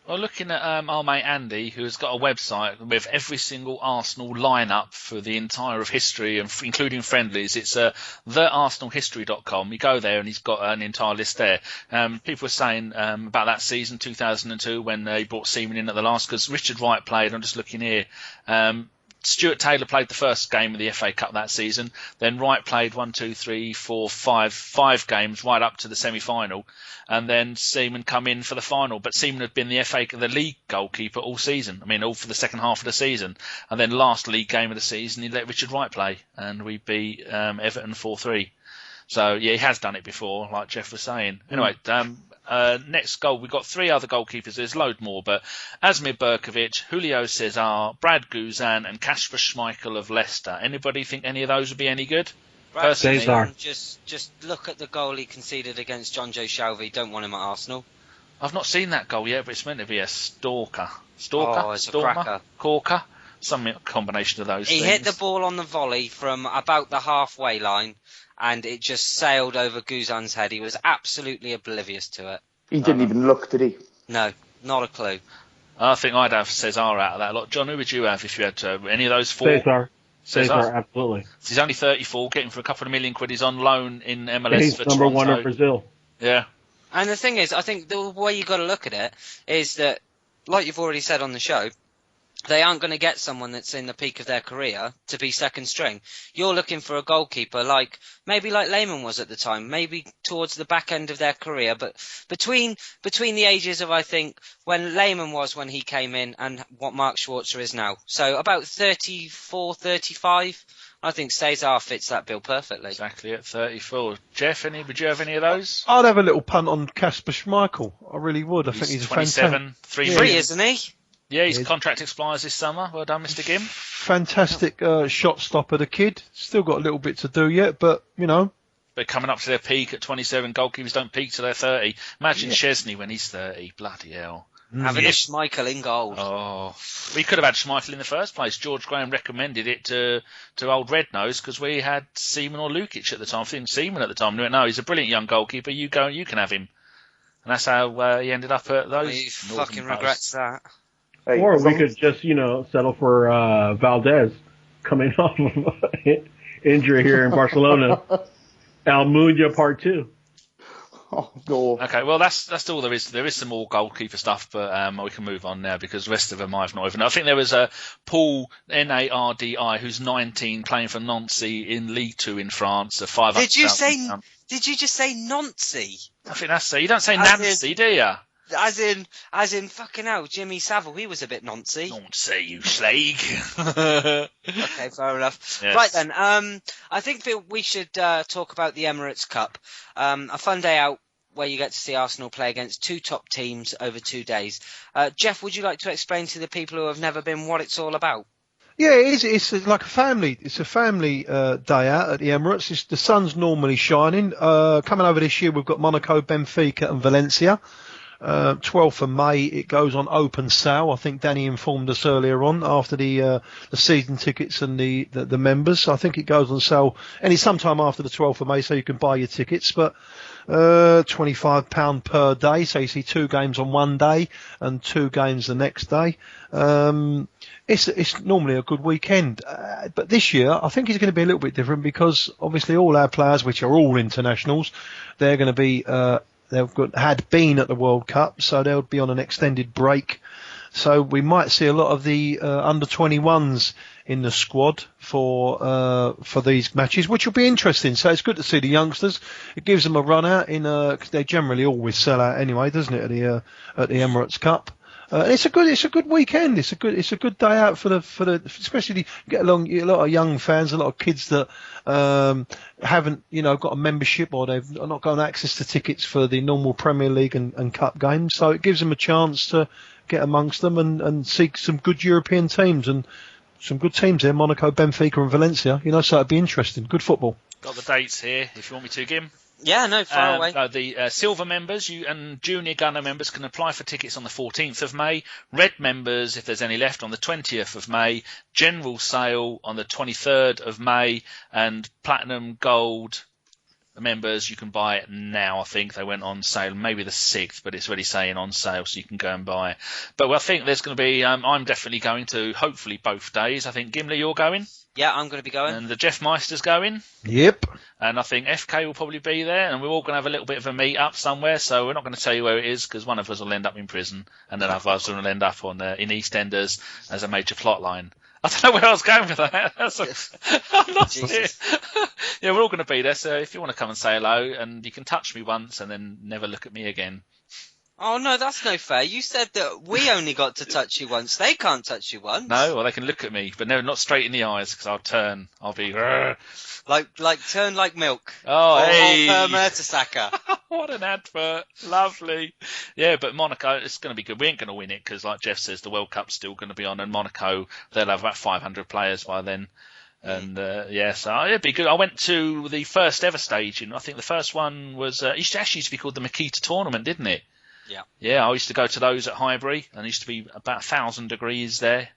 Well, looking at our mate Andy, who has got a website with every single Arsenal lineup for the entire of history, and including friendlies, it's thearsenalhistory.com. You go there and he's got an entire list there. People were saying about that season, 2002, when they brought Seaman in at the last, because Richard Wright played. I'm just looking here. Stuart Taylor played the first game of the FA Cup that season. Then Wright played 5 games right up to the semi-final, and then Seaman come in for the final. But Seaman had been the league goalkeeper all season. I mean, all for the second half of the season. And then last league game of the season, he let Richard Wright play, and we beat Everton 4-3. So yeah, he has done it before, like Geoff was saying. Anyway, next goal, we've got 3 other goalkeepers. There's load more, but Asmir Berkovic, Julio Cesar, Brad Guzan, and Kasper Schmeichel of Leicester. Anybody think any of those would be any good? Personally, just look at the goal he conceded against John Joe Shelby. Don't want him at Arsenal. I've not seen that goal yet, but it's meant to be a stalker. Oh, it's a cracker. Corker? Some combination of those things. He hit the ball on the volley from about the halfway line, and it just sailed over Guzan's head. He was absolutely oblivious to it. He didn't even look, did he? No, not a clue. I think I'd have Cesar out of that lot. John, who would you have if you had any of those 4? Cesar, absolutely. He's only 34, getting for a couple of million quid. He's on loan in MLS he's for number Toronto. 1 in Brazil. Yeah. And the thing is, I think the way you got to look at it is that, like you've already said on the show, they aren't going to get someone that's in the peak of their career to be second string. You're looking for a goalkeeper like Lehmann was at the time, maybe towards the back end of their career, but between the ages of, I think, when Lehmann was when he came in and what Mark Schwarzer is now. So about 34, 35. I think Cesar fits that bill perfectly. Exactly at 34. Geoff, would you have any of those? I'd have a little punt on Kasper Schmeichel. I really would. I think he's 27, 3 free, isn't he? Yeah, his contract expires this summer. Well done, Mr. Gim. Fantastic shot stopper, the kid. Still got a little bit to do yet, but, But coming up to their peak at 27, goalkeepers don't peak till they're 30. Imagine Szczesny when he's 30. Bloody hell. Having a Schmeichel in goal. Oh, we could have had Schmeichel in the first place. George Graham recommended it to old Red Nose because we had Seaman or Lukic at the time. I think Seaman at the time. And he went, no, he's a brilliant young goalkeeper. You go and you can have him. And that's how he ended up at those. He fucking regrets that. Hey, or we could just, settle for Valdez coming off of injury here in Barcelona. Almunia Part 2. Oh, no. Okay, well that's all there is. There is some more goalkeeper stuff, but we can move on now because the rest of them I've not even. I think there was a Paul Nardi who's 19 playing for Nancy in League Two in France. A 500. Did you just say Nancy? I think that's you don't say Nancy, do you? As in fucking hell, Jimmy Savile, he was a bit Nancy. Nancy, you slag. Okay, fair enough. Yes. Right then, I think that we should talk about the Emirates Cup. A fun day out where you get to see Arsenal play against two top teams over 2 days. Geoff, would you like to explain to the people who have never been what it's all about? Yeah, it is. It's like a family. It's a family day out at the Emirates. The sun's normally shining. Coming over this year, we've got Monaco, Benfica, and Valencia. 12th of May, it goes on open sale. I think Danny informed us earlier on after the season tickets and the members. I think it goes on sale sometime after the 12th of May, so you can buy your tickets. But £25 per day, so you see 2 games on one day and 2 games the next day. It's normally a good weekend, but this year I think it's going to be a little bit different because obviously all our players, which are all internationals, they're going to be had been at the World Cup, so they'll be on an extended break. So we might see a lot of the under 21s in the squad for these matches, which will be interesting. So it's good to see the youngsters. It gives them a run out cause they generally always sell out anyway, doesn't it, at the Emirates Cup. It's a good weekend. It's a good day out for the especially get along a lot of young fans, a lot of kids that haven't got a membership or they've not got access to tickets for the normal Premier League and Cup games. So it gives them a chance to get amongst them and see some good European teams and some good teams here, Monaco, Benfica, and Valencia. So it'd be interesting. Good football. Got the dates here if you want me to, Gim. Yeah, no, far away. The silver members and junior gunner members can apply for tickets on the 14th of May. Red members, if there's any left, on the 20th of May. General sale on the 23rd of May. And platinum gold members, you can buy it now. I think they went on sale maybe the 6th, but it's already saying on sale, so you can go and buy it. But I think there's going to be, I'm definitely going to hopefully both days. I think Gimli, you're going? Yeah, I'm going to be going. And the Geoff Meister's going. Yep. And I think FK will probably be there, and we're all going to have a little bit of a meet up somewhere. So we're not going to tell you where it is because one of us will end up in prison, and then other us will end up in EastEnders as a major plot line. I don't know where I was going with that. I'm lost here. Yeah, we're all going to be there. So if you want to come and say hello, and you can touch me once and then never look at me again. Oh, no, that's no fair. You said that we only got to touch you once. They can't touch you once. No, well, they can look at me, but no, not straight in the eyes, because I'll turn. I'll be... Like turn like milk. Oh, hey! Mertesacker. What an advert. Lovely. Yeah, but Monaco, it's going to be good. We ain't going to win it, because like Geoff says, the World Cup's still going to be on, and Monaco, they'll have about 500 players by then. And, so it'd be good. I went to the first ever staging. I think the first one was... it used to be called the Makita Tournament, didn't it? Yeah. Yeah, I used to go to those at Highbury, and it used to be about 1,000 degrees there.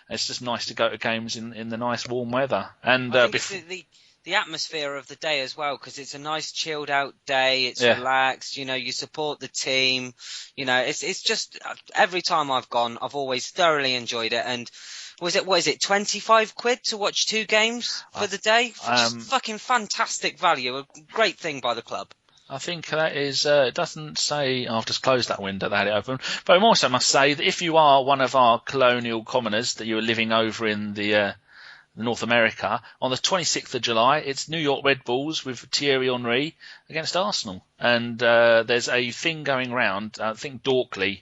It's just nice to go to games in the nice warm weather. And the atmosphere of the day as well, because it's a nice chilled out day. It's relaxed. You support the team. It's just every time I've gone, I've always thoroughly enjoyed it. And what is it, 25 quid to watch 2 games for the day? Just fucking fantastic value. A great thing by the club. I think that is, it doesn't say, I've just closed that window, that had it open. But I also must say that if you are one of our colonial commoners that you are living over in the North America, on the 26th of July, it's New York Red Bulls with Thierry Henry against Arsenal. And there's a thing going round, I think Dorkley,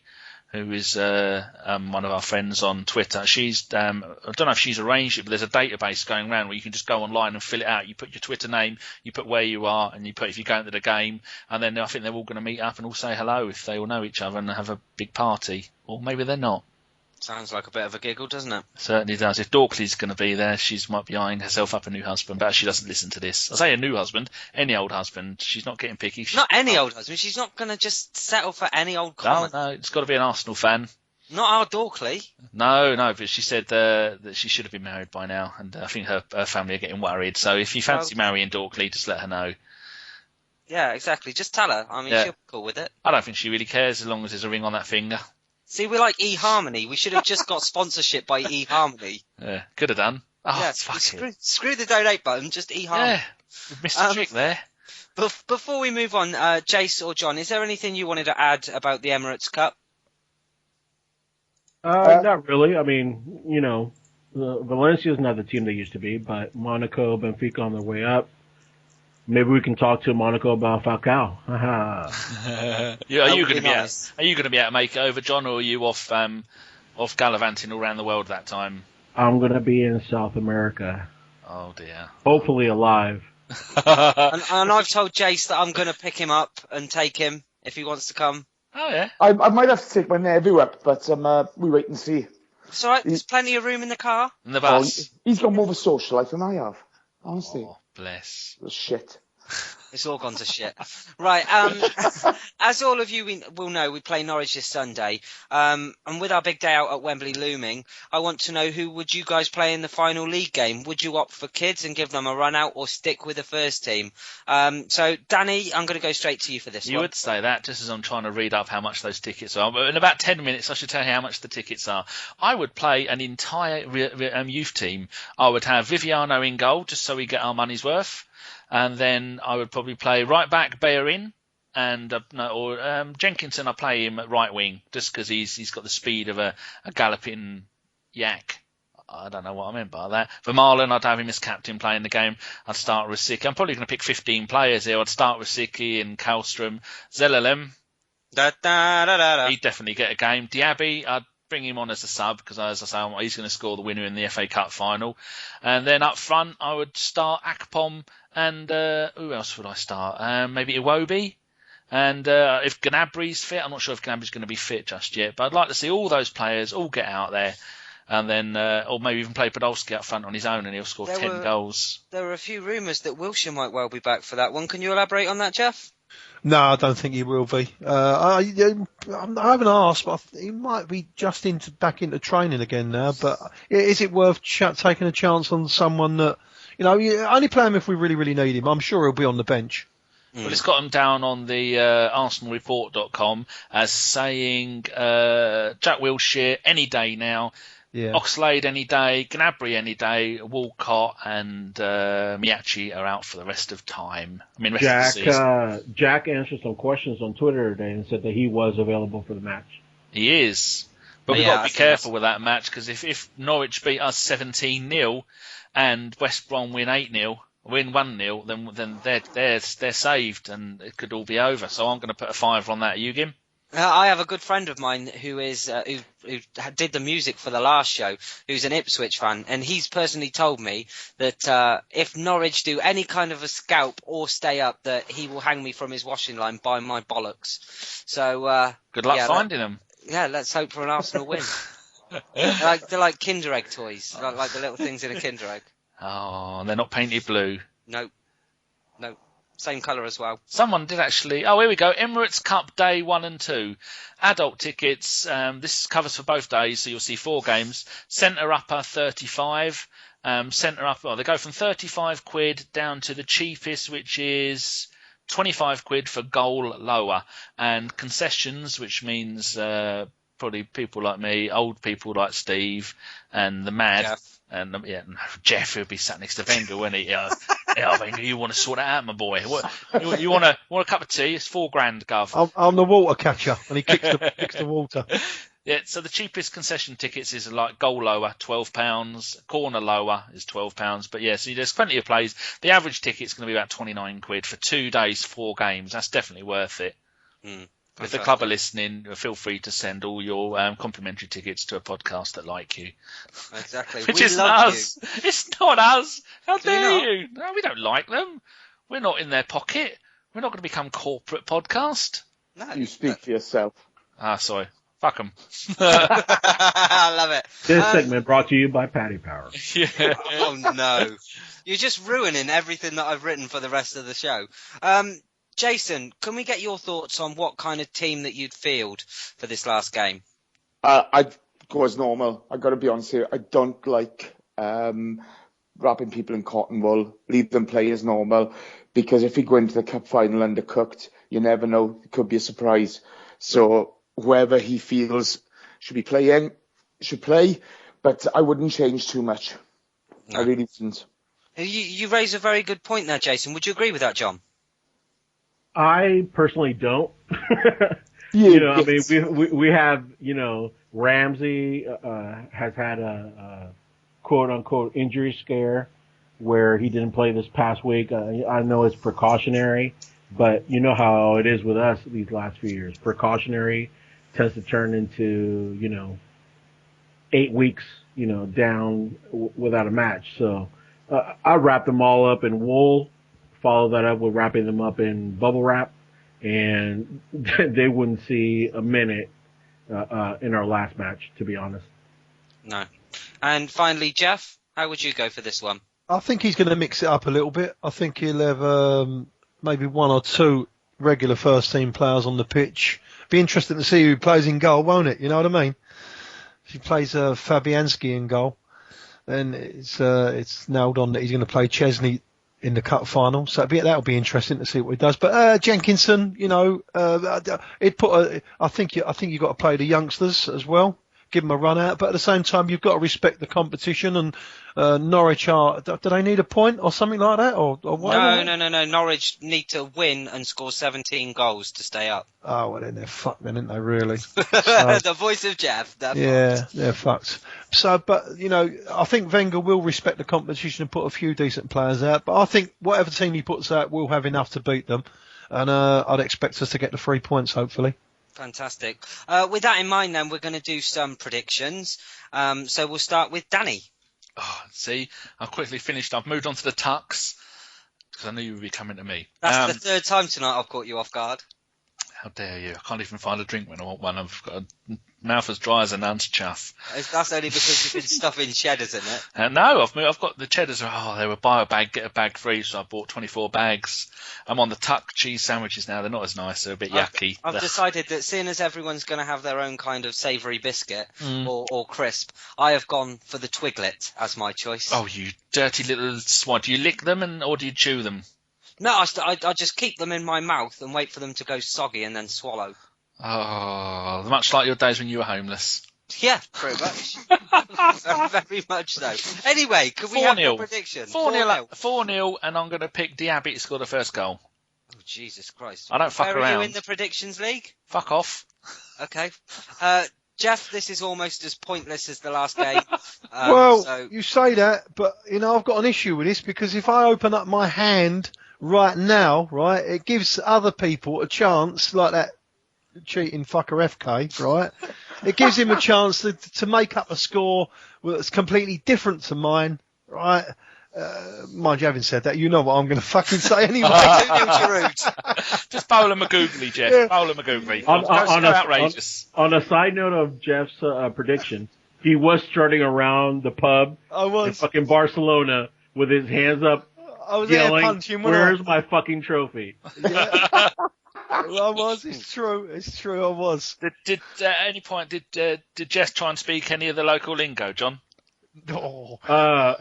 who is one of our friends on Twitter. She's I don't know if she's arranged it, but there's a database going around where you can just go online and fill it out. You put your Twitter name, you put where you are, and you put if you're going to the game, and then I think they're all going to meet up and all say hello if they all know each other and have a big party. Or maybe they're not. Sounds like a bit of a giggle, doesn't it? Certainly does. If Dorkley's going to be there, she might be eyeing herself up a new husband, but she doesn't listen to this. I say a new husband, any old husband. She's not getting picky. Not any old husband. She's not going to just settle for any old common. No, it's got to be an Arsenal fan. Not our Dorkley. No, but she said that she should have been married by now, and I think her family are getting worried. So if you fancy marrying Dorkley, just let her know. Yeah, exactly. Just tell her. I mean, she'll be cool with it. I don't think she really cares as long as there's a ring on that finger. See, we're like eHarmony. We should have just got sponsorship by eHarmony. Yeah, could have done. Oh, yeah, screw the donate button, just eHarmony. Yeah, we've missed a trick there. Before we move on, Jace or John, is there anything you wanted to add about the Emirates Cup? Not really. I mean, Valencia's not the team they used to be, but Monaco, Benfica on their way up. Maybe we can talk to Monaco about Falcao. Are you going to be able to make it over, John, or are you off gallivanting all around the world that time? I'm going to be in South America. Oh dear. Hopefully alive. and I've told Jace that I'm going to pick him up and take him if he wants to come. Oh yeah. I might have to take my nephew up, but we wait and see. It's all right. There's plenty of room in the car. In the bus. He's got more of a social life than I have. Honestly. Oh, bless. Shit. It's all gone to shit. Right, as all of you will know, we play Norwich this Sunday. And with our big day out at Wembley looming, I want to know who would you guys play in the final league game? Would you opt for kids and give them a run out or stick with the first team? So, Danny, I'm going to go straight to you for this one. You would say that just as I'm trying to read up how much those tickets are. But in about 10 minutes, I should tell you how much the tickets are. I would play an entire youth team. I would have Viviano in goal, just so we get our money's worth. And then I would probably play right back, Bellerin, and Jenkinson. I play him at right wing just because he's got the speed of a galloping yak. I don't know what I meant by that. For Marlon, I'd have him as captain playing the game. I'd start with Rosicky. I'm probably going to pick 15 players here. I'd start with Rosicky and Kallstrom. Zelalem, he'd definitely get a game. Diaby, I'd bring him on as a sub because, as I say, he's going to score the winner in the FA Cup final. And then up front, I would start Akpom and who else would I start? Maybe Iwobi. And if Gnabry's fit, I'm not sure if Gnabry's going to be fit just yet, but I'd like to see all those players all get out there. And then, or maybe even play Podolski up front on his own and he'll score 10 goals. There were a few rumours that Wilshere might well be back for that one. Can you elaborate on that, Geoff? No, I don't think he will be. I haven't asked, but he might be just back into training again now. But is it worth taking a chance on someone that, you only play him if we really, really need him? I'm sure he'll be on the bench. Well, it's got him down on the ArsenalReport.com as saying Jack Wilshere any day now. Yeah. Oxlade any day, Gnabry any day, Walcott and Miyachi are out for the rest of time. Rest of the season. Jack answered some questions on Twitter today and said that he was available for the match. He is. But we've got to be careful with that match because if Norwich beat us 17-0 and West Brom win 8-0, win 1-0, then they're saved and it could all be over. So I'm going to put a $5 on that. Are you, Gim? I have a good friend of mine who did the music for the last show, who's an Ipswich fan, and he's personally told me that if Norwich do any kind of a scalp or stay up, that he will hang me from his washing line by my bollocks. So good luck finding them. Yeah, let's hope for an Arsenal win. They're like Kinder Egg toys, like the little things in a Kinder Egg. Oh, they're not painted blue. Nope. Same colour as well. Someone did actually. Oh, here we go. Emirates Cup Day 1 and 2. Adult tickets. This covers for both days, so you'll see 4 games. Centre upper 35. Centre upper. They go from 35 quid down to the cheapest, which is 25 quid for goal lower. And concessions, which means probably people like me, old people like Steve, and the Mad. Geoff. And Geoff would be sat next to Wenger, wouldn't he? Wenger, you want to sort that out, my boy? You want a cup of tea? It's $4,000, Gov. I'm the water catcher, and he kicks the water. Yeah, so the cheapest concession tickets is like goal lower, £12, corner lower is £12. But yeah, so there's plenty of plays. The average ticket's going to be about 29 quid for 2 days, 4 games. That's definitely worth it. If the club are listening, feel free to send all your complimentary tickets to a podcast that like you. Exactly. Which we isn't love us. You. It's not us. How dare you? No, we don't like them. We're not in their pocket. We're not going to become corporate podcast. No, you speak for yourself. Sorry. Fuck them. I love it. This segment brought to you by Paddy Power. Yeah. Oh, no. You're just ruining everything that I've written for the rest of the show. Jason, can we get your thoughts on what kind of team that you'd field for this last game? I'd go as normal. I've got to be honest here. I don't like wrapping people in cotton wool. Leave them play as normal. Because if we go into the cup final undercooked, you never know. It could be a surprise. So whoever he feels should be playing, should play. But I wouldn't change too much. No. I really wouldn't. You raise a very good point there, Jason. Would you agree with that, John? I personally don't. Yeah, I mean, we have, Ramsey has had a quote unquote injury scare where he didn't play this past week. I know it's precautionary, but you know how it is with us these last few years. Precautionary tends to turn into, 8 weeks, down without a match. So I wrap them all up in wool, follow that up with wrapping them up in bubble wrap, and they wouldn't see a minute in our last match, to be honest. No. And finally, Geoff, how would you go for this one? I think he's going to mix it up a little bit. I think he'll have maybe one or two regular first-team players on the pitch. Be interesting to see who plays in goal, won't it? You know what I mean? If he plays Fabianski in goal, then it's nailed on that he's going to play Chesney in the cup final. So that'll be interesting to see what he does. But Jenkinson, I think you've got to play the youngsters as well. Give them a run out, but at the same time you've got to respect the competition. And Norwich do they need a point or something like that, or whatever? No. Norwich need to win and score 17 goals to stay up. Oh well, then they're fucked, then, aren't they? Really? The voice of Geoff. Yeah, they're fucked. So, but I think Wenger will respect the competition and put a few decent players out. But I think whatever team he puts out will have enough to beat them, and I'd expect us to get the 3 points, hopefully. Fantastic. With that in mind, then, we're going to do some predictions. So we'll start with Danny. Oh, see, I've quickly finished. I've moved on to the tucks because I knew you would be coming to me. That's the third time tonight I've caught you off guard. How dare you? I can't even find a drink when I want one. I've got a mouth as dry as an ant's chuff. That's only because you've been stuffing cheddars in it. No, I've got the cheddars. They were buy a bag, get a bag free, so I bought 24 bags. I'm on the tuck cheese sandwiches now. They're not as nice. They're a bit yucky. I've decided that seeing as everyone's going to have their own kind of savoury biscuit or crisp, I have gone for the Twiglet as my choice. Oh, you dirty little swine. Do you lick them or do you chew them? No, I just keep them in my mouth and wait for them to go soggy and then swallow. Oh, much like your days when you were homeless. Yeah, pretty much. Very much so. Anyway, could we have a prediction? 4-0, and I'm going to pick Diaby to score the first goal. Oh, Jesus Christ. I don't fuck around. Where are you in the predictions league? Fuck off. Okay. Geoff, this is almost as pointless as the last game. You say that, but, I've got an issue with this because if I open up my hand right now, right, it gives other people a chance, like that cheating fucker FK, right? It gives him a chance to make up a score that's completely different to mine, right? Mind you, having said that, you know what I'm going to fucking say anyway. Just bowl him a googly, Geoff. Yeah. Bowl him a googly. Outrageous. On a side note of Jeff's prediction, he was strutting around the pub in fucking Barcelona with his hands up, I was yelling, there punching. "Where's my fucking trophy?" Yeah. I was. It's true. I was. Did at any point did Geoff try and speak any of the local lingo, John? No. I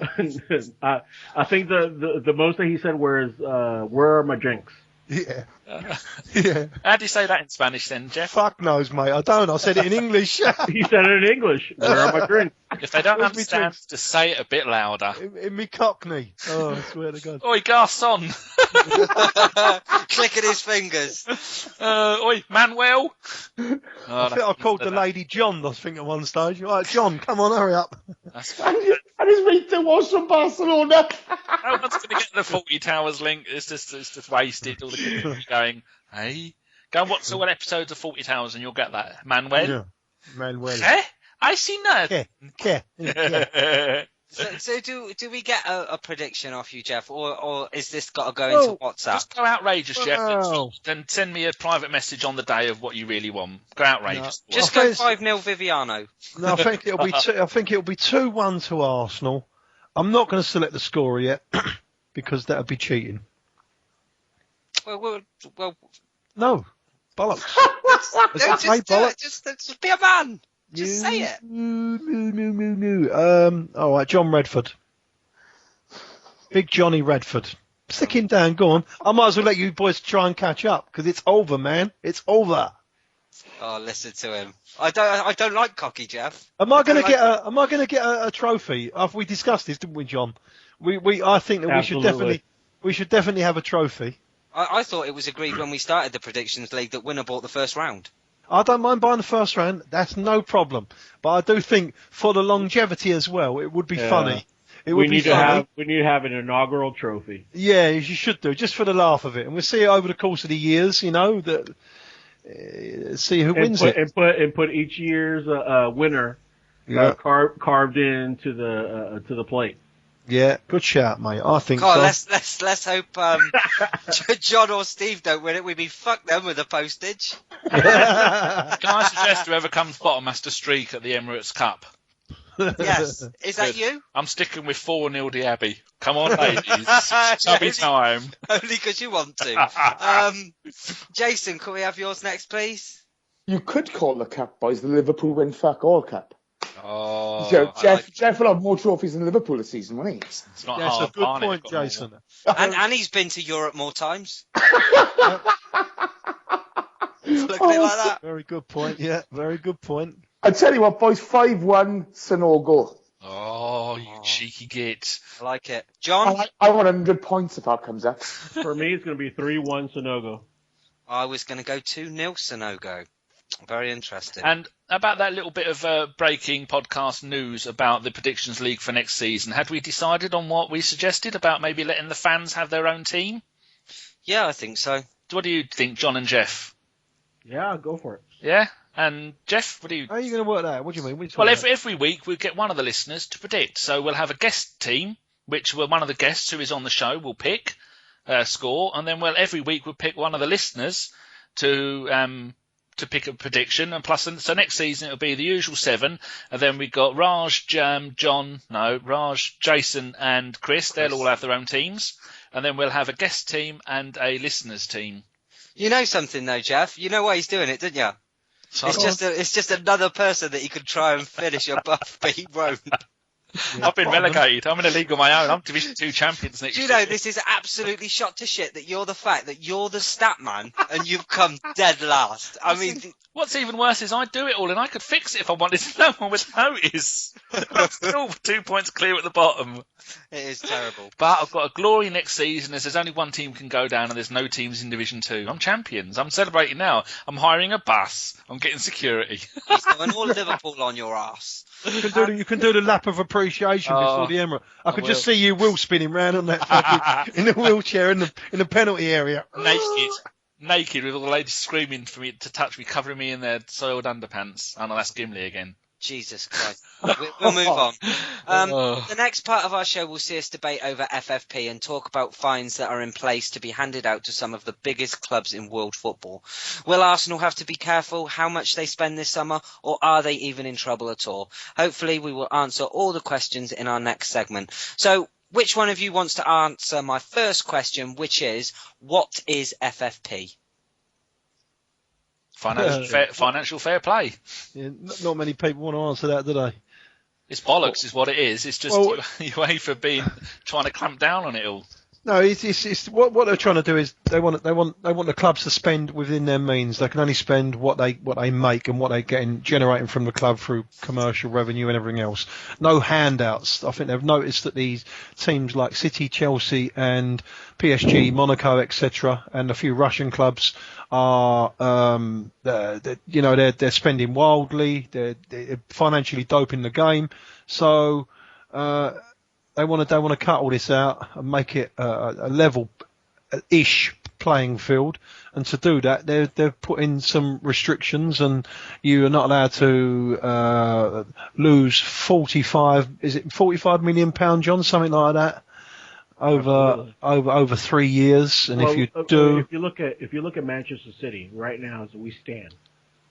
think the most that he said was, "Where are my drinks?" Yeah. Yeah. How do you say that in Spanish then, Geoff? Fuck knows, mate. I don't. I said it in English. He said it in English. Where are my drinks? If they don't understand, just say it a bit louder. In me cockney. Oh, I swear to God. Oi, garçon. Clicking his fingers. Oi, Manuel. I think I called the lady John, I think, at one stage. Right, John, come on, hurry up. I just wait to watch from Barcelona. No one's going to get the 40 Towers link. It's just wasted. All the kids will be going, hey, go and watch all episodes of 40 Towers and you'll get that. Manuel. Yeah. Manuel. Eh? I see nothing. Yeah. So do we get a prediction off you, Geoff, or is this got to go into WhatsApp? Just go outrageous, Geoff. Then send me a private message on the day of what you really want. Go outrageous. No. Just go 5-0 Viviano. No, I think it'll be 2-1 to Arsenal. I'm not going to select the score yet because that would be cheating. Well. No, bollocks. Just be a man. Just say it. No. All right, John Redford. Big Johnny Redford. Stick him down, go on. I might as well let you boys try and catch up, because it's over, man. It's over. Oh, listen to him. I don't like cocky, Geoff. Am I going to get a trophy? We discussed this, didn't we, John? I think that we should definitely have a trophy. I thought it was agreed when we started the Predictions League that winner bought the first round. I don't mind buying the first round. That's no problem. But I do think for the longevity as well, it would be funny. We need to have an inaugural trophy. Yeah, you should do, just for the laugh of it. And we'll see it over the course of the years, see who wins it. And put each year's winner carved into the plate. Yeah, good shout, mate. I think so. Let's hope John or Steve don't win it. We'd be fuck them with the postage. Can I suggest whoever comes bottom has to streak at the Emirates Cup? Yes. Is that you? I'm sticking with 4-0 Diaby. Come on, ladies. Chubby time. Only because you want to. Jason, can we have yours next, please? You could call the cup, boys, the Liverpool win fuck all cup. Oh, Geoff will have more trophies than Liverpool this season, won't he? It's not That's hard. a good point, Jason. And he's been to Europe more times. Look at it like that. Very good point. Yeah, very good point. I tell you what, boys, 5-1 Sanogo. Oh, you cheeky git. I like it. John? I want 100 points if that comes up. For me, it's going to be 3-1 Sanogo. I was going to go 2-0 Sanogo. Very interesting. And about that little bit of breaking podcast news about the Predictions League for next season, had we decided on what we suggested about maybe letting the fans have their own team? Yeah, I think so. What do you think, John and Geoff? Yeah, go for it. Yeah? And Geoff, what do you... How are you going to work that out? What do you mean? Well, every week we get one of the listeners to predict. So we'll have a guest team, which one of the guests who is on the show will pick, score, and then every week we'll pick one of the listeners to pick a prediction, and plus, so next season it'll be the usual 7, and then we've got Raj, Jason, and Chris. They'll all have their own teams, and then we'll have a guest team and a listeners team. You know something though, Geoff? You know why he's doing it, didn't you? It's just another person that he could try and finish above, but he won't. I've been relegated. I'm in a league of my own. I'm Division 2 champions next year. Do you know, this is absolutely shot to shit that you're the fact that you're the stat man and you've come dead last. I mean... What's even worse is I do it all and I could fix it if I wanted to. No one would notice. I'm still 2 points clear at the bottom. It is terrible. But I've got a glory next season as there's only one team can go down and there's no teams in Division 2. I'm champions. I'm celebrating now. I'm hiring a bus. I'm getting security. He's going all Liverpool on your arse. You can do the lap of appreciation before the Emirate. I could just see you Will spinning round on that in the wheelchair in the penalty area. Naked with all the ladies screaming for me to touch me, covering me in their soiled underpants. Oh no, that's Gimli again. Jesus Christ. We'll move on. The next part of our show will see us debate over FFP and talk about fines that are in place to be handed out to some of the biggest clubs in world football. Will Arsenal have to be careful how much they spend this summer, or are they even in trouble at all? Hopefully we will answer all the questions in our next segment. So, which one of you wants to answer my first question, which is, what is FFP? Financial fair play. Yeah, not many people want to answer that, do they? It's bollocks, is what it is. It's just UEFA trying to clamp down on it all. No, it's what they're trying to do is they want the clubs to spend within their means. They can only spend what they make and what they get generating from the club through commercial revenue and everything else. No handouts. I think they've noticed that these teams like City, Chelsea, and PSG, Monaco, etc., and a few Russian clubs are they're spending wildly. They're financially doping the game. So. They want to cut all this out and make it a level-ish playing field, and to do that, they've put in some restrictions, and you are not allowed to lose 45 million £45 John, something like that, over 3 years, and if you do, if you look at Manchester City right now as we stand,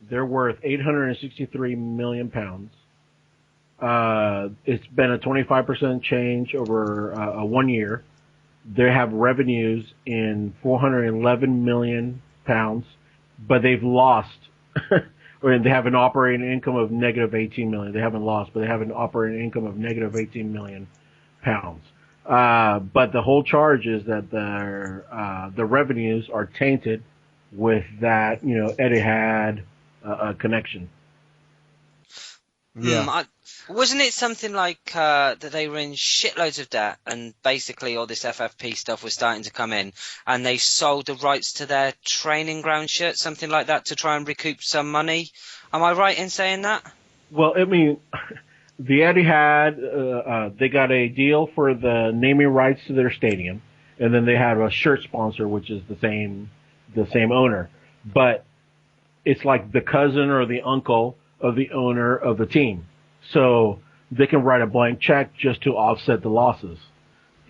they're worth £863 million. It's been a 25% change over 1 year. They have revenues in £411 million, but they've lost, or they have an operating income of negative 18 million. They haven't lost, but they have an operating income of negative 18 million pounds. But the whole charge is that the revenues are tainted with that, Etihad connection. Yeah. Wasn't it something like that they were in shitloads of debt and basically all this FFP stuff was starting to come in and they sold the rights to their training ground shirt, something like that, to try and recoup some money? Am I right in saying that? Well, I mean, the Etihad, they got a deal for the naming rights to their stadium, and then they had a shirt sponsor, which is the same owner. But it's like the cousin or the uncle of the owner of the team. So they can write a blank check just to offset the losses.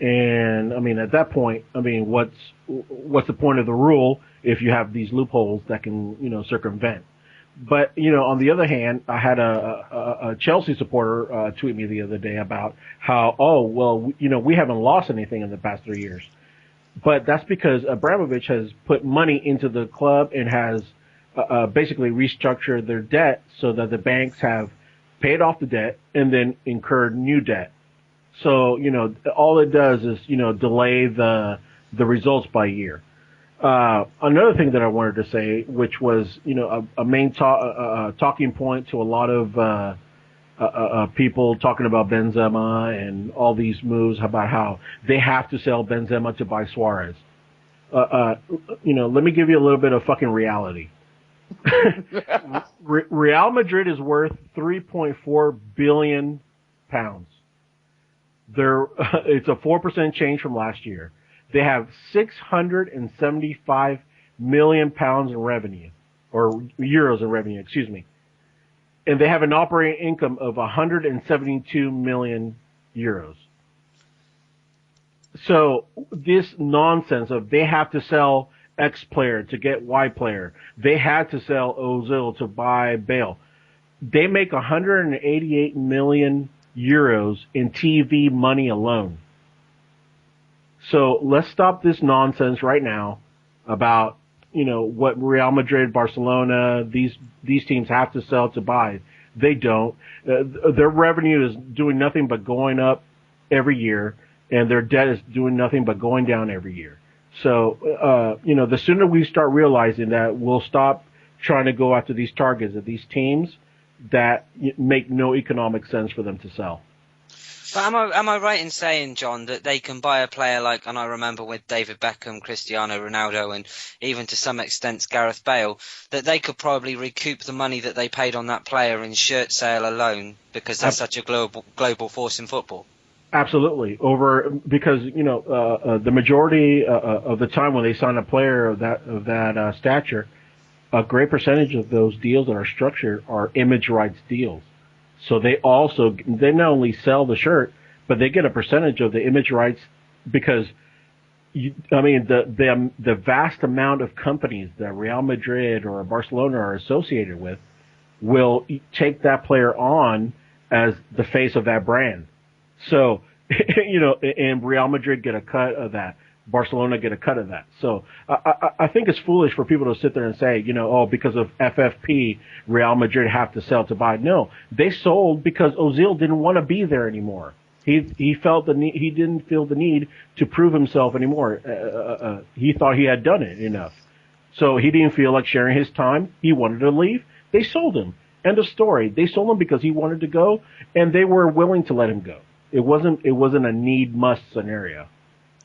And I mean, at that point, I mean, what's the point of the rule if you have these loopholes that can, circumvent? But, on the other hand, I had a Chelsea supporter tweet me the other day about how, we haven't lost anything in the past 3 years. But that's because Abramovich has put money into the club and has basically restructured their debt so that the banks have paid off the debt and then incurred new debt. So, all it does is, delay the results by a year. Another thing that I wanted to say, which was, a main talking point to a lot of people talking about Benzema and all these moves about how they have to sell Benzema to buy Suarez. Let me give you a little bit of fucking reality. Real Madrid is worth 3.4 billion pounds. It's a 4% change from last year. They have 675 million pounds in revenue, or euros in revenue, excuse me. And they have an operating income of 172 million euros. So this nonsense of they have to sell X player to get Y player, they had to sell Ozil to buy Bale. They make 188 million euros in TV money alone. So let's stop this nonsense right now about, what Real Madrid, Barcelona, these teams have to sell to buy. They don't. Their revenue is doing nothing but going up every year, and their debt is doing nothing but going down every year. So, the sooner we start realizing that, we'll stop trying to go after these targets of these teams that make no economic sense for them to sell. But am I right in saying, John, that they can buy a player like, and I remember with David Beckham, Cristiano Ronaldo, and even to some extent Gareth Bale, that they could probably recoup the money that they paid on that player in shirt sale alone because they're such a global force in football? Absolutely. Because the majority of the time when they sign a player of that stature, a great percentage of those deals that are structured are image rights deals. So they not only sell the shirt, but they get a percentage of the image rights because, the vast amount of companies that Real Madrid or Barcelona are associated with will take that player on as the face of that brand. So, and Real Madrid get a cut of that. Barcelona get a cut of that. So I think it's foolish for people to sit there and say, because of FFP, Real Madrid have to sell to buy. No, they sold because Ozil didn't want to be there anymore. He felt the need. He didn't feel the need to prove himself anymore. He thought he had done it enough. So he didn't feel like sharing his time. He wanted to leave. They sold him. End of story. They sold him because he wanted to go, and they were willing to let him go. It wasn't a need-must scenario.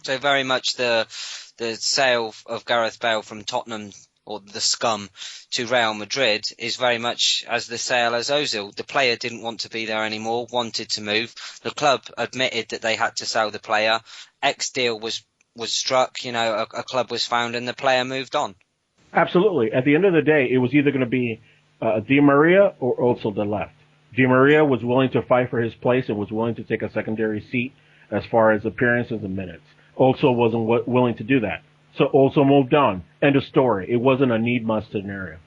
So very much the sale of Gareth Bale from Tottenham, or the scum, to Real Madrid is very much as the sale as Ozil. The player didn't want to be there anymore, wanted to move. The club admitted that they had to sell the player. X deal was struck, a club was found and the player moved on. Absolutely. At the end of the day, it was either going to be Di Maria or Ozil that left. Di Maria was willing to fight for his place and was willing to take a secondary seat as far as appearances and minutes. Ozil wasn't willing to do that. So Ozil moved on. End of story. It wasn't a need-must scenario.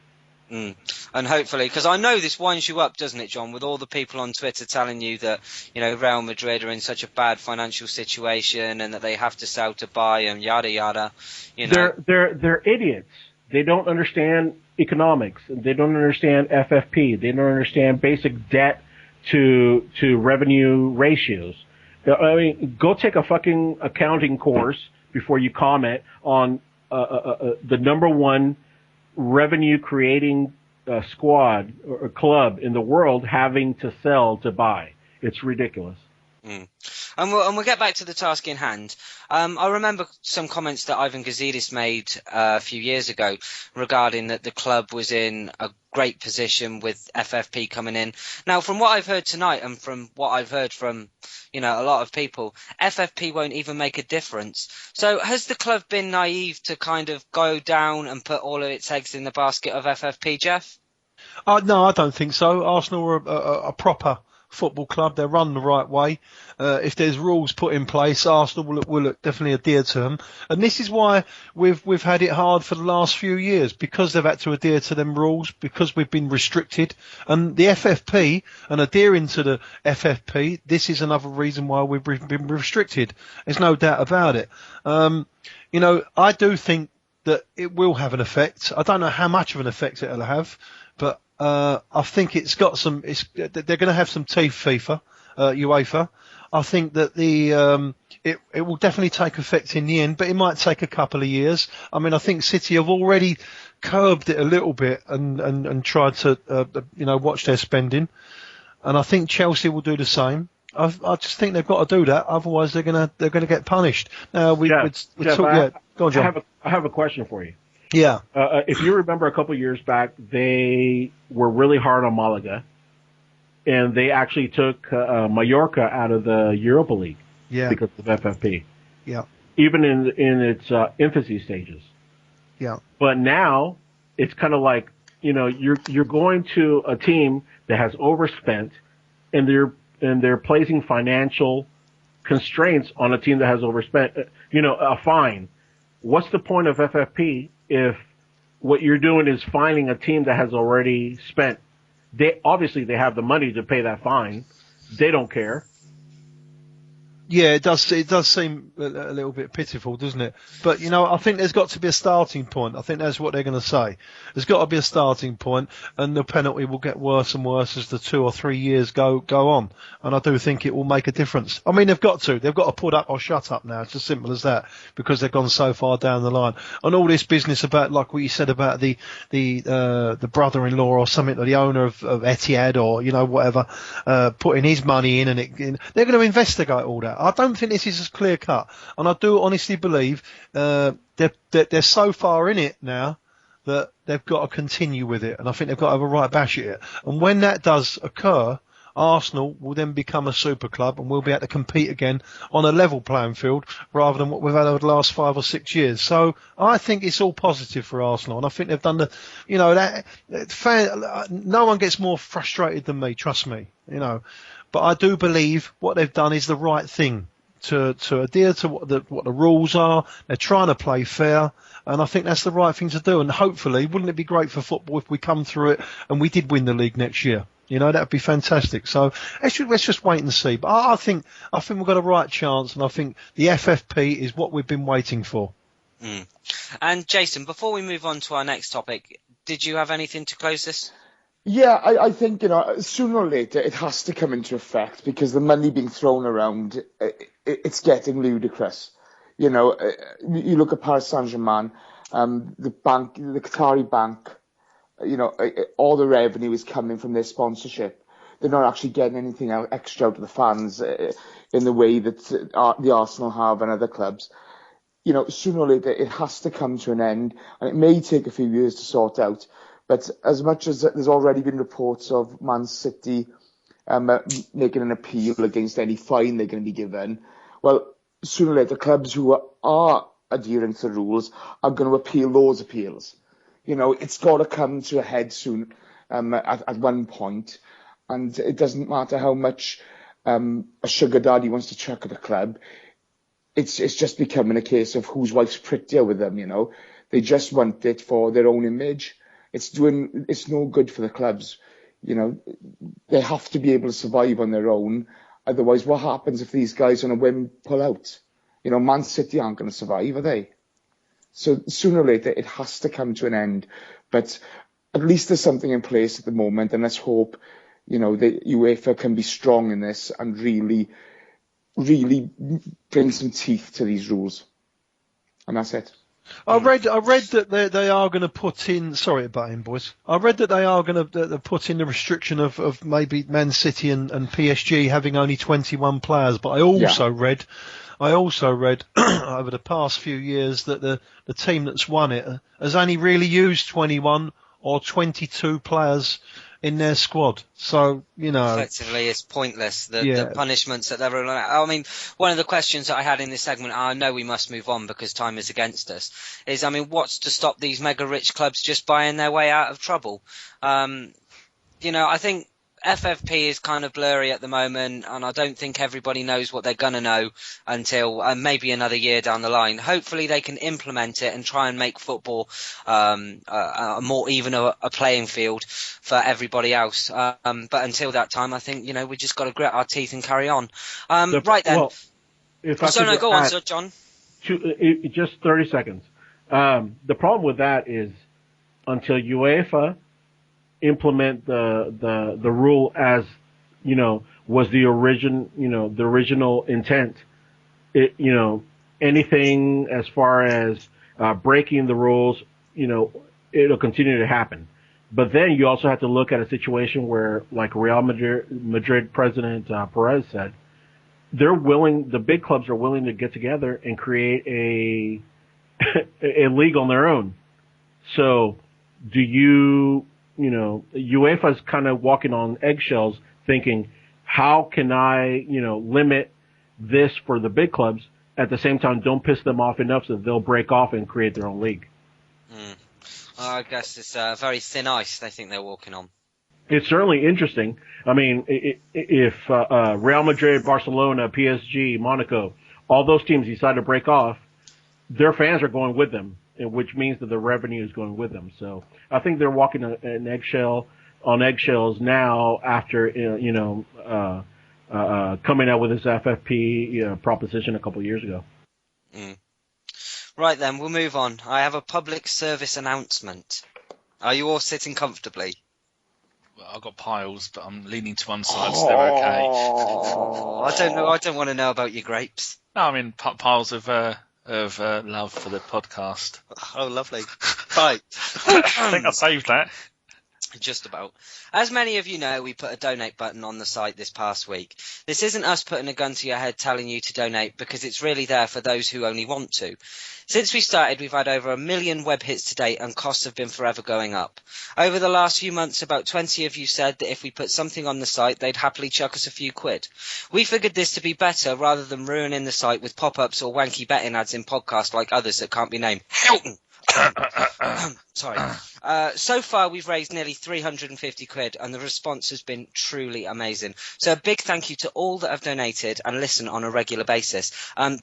And hopefully, because I know this winds you up, doesn't it, John, with all the people on Twitter telling you that, Real Madrid are in such a bad financial situation and that they have to sell to buy and yada yada. They're idiots. They don't understand economics. They don't understand FFP. They don't understand basic debt to revenue ratios. I mean, go take a fucking accounting course before you comment on the number one revenue creating squad or club in the world having to sell to buy. It's ridiculous. Mm. And we'll get back to the task in hand. I remember some comments that Ivan Gazidis made a few years ago regarding that the club was in a great position with FFP coming in. Now, from what I've heard tonight and from what I've heard from, a lot of people, FFP won't even make a difference. So has the club been naive to kind of go down and put all of its eggs in the basket of FFP, Geoff? No, I don't think so. Arsenal are a proper football club. They're run the right way. If there's rules put in place, Arsenal will definitely adhere to them. And this is why we've had it hard for the last few years, because they've had to adhere to them rules, because we've been restricted. And the FFP and adhering to the FFP, this is another reason why we've been restricted. There's no doubt about it. I do think that it will have an effect. I don't know how much of an effect it'll have, but I think it's got some. They're going to have some teeth, UEFA. I think that it will definitely take effect in the end, but it might take a couple of years. I mean, I think City have already curbed it a little bit and tried to watch their spending, and I think Chelsea will do the same. I just think they've got to do that, otherwise they're going to get punished. Now Go on, John. I have a question for you. Yeah. If you remember a couple of years back, they were really hard on Malaga, and they actually took Mallorca out of the Europa League because of FFP. Yeah. Even in its infancy stages. Yeah. But now it's kind of like, you're going to a team that has overspent, and they're placing financial constraints on a team that has overspent. A fine. What's the point of FFP if what you're doing is fining a team that has already spent? They have the money to pay that fine. They don't care. Yeah, it does seem a little bit pitiful, doesn't it? But, I think there's got to be a starting point. I think that's what they're going to say. There's got to be a starting point, and the penalty will get worse and worse as the 2 or 3 years go on. And I do think it will make a difference. I mean, they've got to put up or shut up now. It's as simple as that, because they've gone so far down the line. And all this business about, like what you said about the brother-in-law or something, or the owner of Etihad or, whatever, putting his money in, they're going to investigate all that. I don't think this is as clear cut, and I do honestly believe they're so far in it now that they've got to continue with it, and I think they've got to have a right bash at it. And when that does occur, Arsenal will then become a super club, and we'll be able to compete again on a level playing field rather than what we've had over the last 5 or 6 years. So I think it's all positive for Arsenal, and I think they've done no one gets more frustrated than me, trust me, But I do believe what they've done is the right thing to adhere to what the rules are. They're trying to play fair, and I think that's the right thing to do. And hopefully, wouldn't it be great for football if we come through it and we did win the league next year? That'd be fantastic. So let's just wait and see. But I think we've got a right chance, and I think the FFP is what we've been waiting for. Mm. And Jason, before we move on to our next topic, did you have anything to close this? Yeah, I think, sooner or later it has to come into effect, because the money being thrown around, it's getting ludicrous. You look at Paris Saint-Germain, the Qatari bank, all the revenue is coming from their sponsorship. They're not actually getting anything extra out of the fans in the way that the Arsenal have and other clubs. Sooner or later it has to come to an end, and it may take a few years to sort out. But as much as there's already been reports of Man City making an appeal against any fine they're going to be given, well, sooner or later clubs who are adhering to the rules are going to appeal those appeals. It's got to come to a head soon at one point, and it doesn't matter how much a sugar daddy wants to chuck at a club. It's just becoming a case of whose wife's prettier with them. They just want it for their own image. It's no good for the clubs. They have to be able to survive on their own. Otherwise, what happens if these guys on a whim pull out? Man City aren't going to survive, are they? So sooner or later, it has to come to an end. But at least there's something in place at the moment, and let's hope, that UEFA can be strong in this and really, really bring some teeth to these rules. And that's it. I read that they are going to put in. Sorry about him, boys. I read that they are going to put in the restriction of maybe Man City and PSG having only 21 players. But I also read over the past few years that the team that's won it has only really used 21 or 22 players in their squad. So, effectively it's pointless, the punishments that they're... I mean, one of the questions that I had in this segment, I know we must move on because time is against us, is, I mean, what's to stop these mega rich clubs just buying their way out of trouble? I think FFP is kind of blurry at the moment, and I don't think everybody knows what they're going to know until maybe another year down the line. Hopefully they can implement it and try and make football a more even a playing field for everybody else. But until that time, I think, we just got to grit our teeth and carry on. Right then. Well, go on, Sir John. Just 30 seconds. The problem with that is until UEFA implement the rule as was the original intent, anything as far as breaking the rules, it'll continue to happen. But then you also have to look at a situation where, like Real Madrid president Perez said, the big clubs are willing to get together and create a league on their own. So UEFA's kind of walking on eggshells thinking, how can I, limit this for the big clubs? At the same time, don't piss them off enough so that they'll break off and create their own league. I guess it's very thin ice they think they're walking on. It's certainly interesting. I mean, if Real Madrid, Barcelona, PSG, Monaco, all those teams decide to break off, their fans are going with them, which means that the revenue is going with them. So I think they're walking on eggshells now after coming out with this FFP proposition a couple of years ago. Right then, we'll move on. I have a public service announcement. Are you all sitting comfortably? Well, I've got piles, but I'm leaning to one side, so they're okay. I don't know. I don't want to know about your grapes. No, I mean piles of love for the podcast. Oh, lovely. Right. I think I saved that. Just about. As many of you know, we put a donate button on the site this past week. This isn't us putting a gun to your head telling you to donate, because it's really there for those who only want to. Since we started, we've had over 1 million web hits to date, and costs have been forever going up. Over the last few months, about 20 of you said that if we put something on the site, they'd happily chuck us a few quid. We figured this to be better, rather than ruining the site with pop-ups or wanky betting ads in podcasts like others that can't be named. Hilton! Sorry. So far, we've raised nearly 350 quid, and the response has been truly amazing. So a big thank you to all that have donated and listen on a regular basis.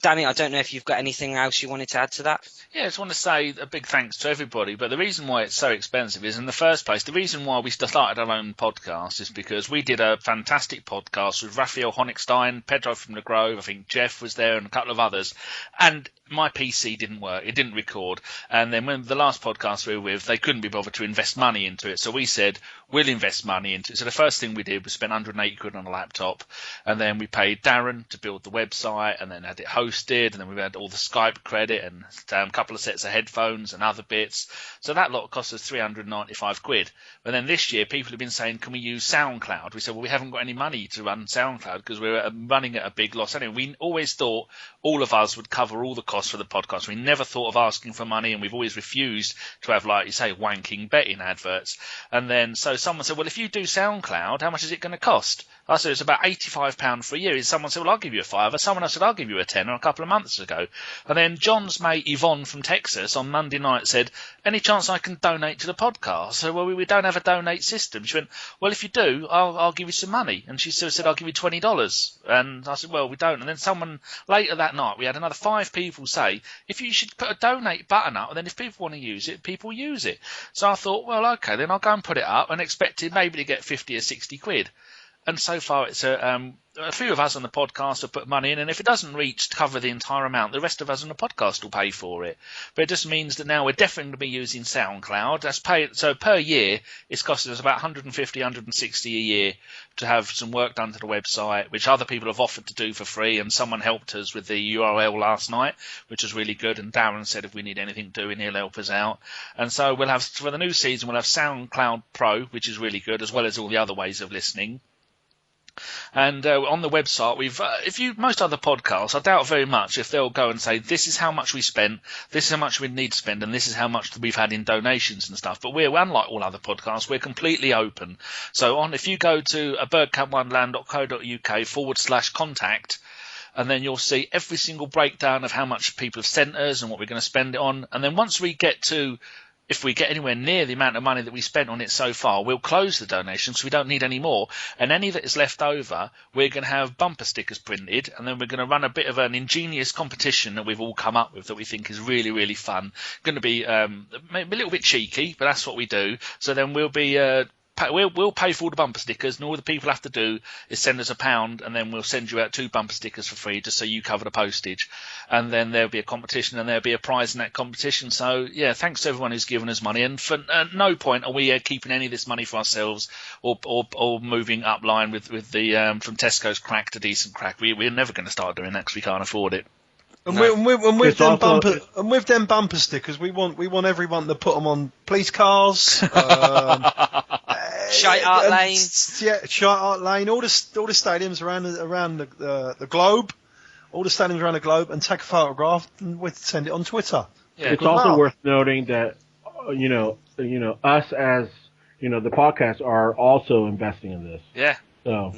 Danny, I don't know if you've got anything else you wanted to add to that? Yeah, I just want to say a big thanks to everybody. But the reason why it's so expensive is, in the first place, the reason why we started our own podcast is because we did a fantastic podcast with Raphael Honigstein, Pedro from the Grove, I think Geoff was there, and a couple of others. And my PC didn't work. It didn't record. And then when the last podcast we were with, they couldn't be bothered to invest money into it. So we said, we'll invest money into it. So the first thing we did was spend 180 quid on a laptop. And then we paid Darren to build the website and then had it hosted. And then we had all the Skype credit and a couple of sets of headphones and other bits. So that lot cost us 395 quid. But then this year, people have been saying, can we use SoundCloud? We said, well, we haven't got any money to run SoundCloud because we're running at a big loss. Anyway, we always thought all of us would cover all the costs for the podcast. We never thought of asking for money, and we've always refused to have, like you say, wanking betting adverts. And then so someone said, well, if you do SoundCloud, how much is it going to cost? I said, it's about £85 for a year. And someone said, well, I'll give you a £5. Someone else said, I'll give you a £10 a couple of months ago. And then John's mate Yvonne from Texas on Monday night said, any chance I can donate to the podcast? I said, well, we don't have a donate system. She went, well, if you do, I'll give you some money. And she said, I'll give you $20. And I said, well, we don't. And then someone later that night, we had another 5 people say, if you should put a donate button up, and then if people want to use it, people use it. So I thought, well, okay, then I'll go and put it up and expected maybe to get 50 or 60 quid. And so far, it's a few of us on the podcast have put money in, and if it doesn't reach to cover the entire amount, the rest of us on the podcast will pay for it. But it just means that now we're definitely going to be using SoundCloud. So per year, it's costing us about 150, 160 a year to have some work done to the website, which other people have offered to do for free, and someone helped us with the URL last night, which was really good, and Darren said if we need anything doing, he'll help us out. And so we'll have, for the new season, we'll have SoundCloud Pro, which is really good, as well as all the other ways of listening. And on the website, most other podcasts, I doubt very much if they'll go and say, this is how much we spent, this is how much we need to spend, and this is how much we've had in donations and stuff. But we're, unlike all other podcasts, we're completely open. So if you go to bergkampwonderland.co.uk/contact, and then you'll see every single breakdown of how much people have sent us and what we're going to spend it on. And then once we get to, if we get anywhere near the amount of money that we spent on it so far, we'll close the donations so we don't need any more. And any that is left over, we're going to have bumper stickers printed, and then we're going to run a bit of an ingenious competition that we've all come up with that we think is really, really fun. Going to be maybe a little bit cheeky, but that's what we do. So then we'll be... We'll pay for all the bumper stickers, and all the people have to do is send us £1, and then we'll send you out 2 bumper stickers for free, just so you cover the postage. And then there'll be a competition, and there'll be a prize in that competition. So yeah, thanks to everyone who's given us money. And for no point are we keeping any of this money for ourselves, or moving upline with the from Tesco's crack to decent crack. We're never going to start doing that because we can't afford it. And with them bumper stickers, we want everyone to put them on police cars. Shite Art Lane. Yeah, Shite Art Lane. All the stadiums around the globe. All the stadiums around the globe, and take a photograph and we'd send it on Twitter. Yeah, it's also worth noting that us as the podcast are also investing in this. Yeah. So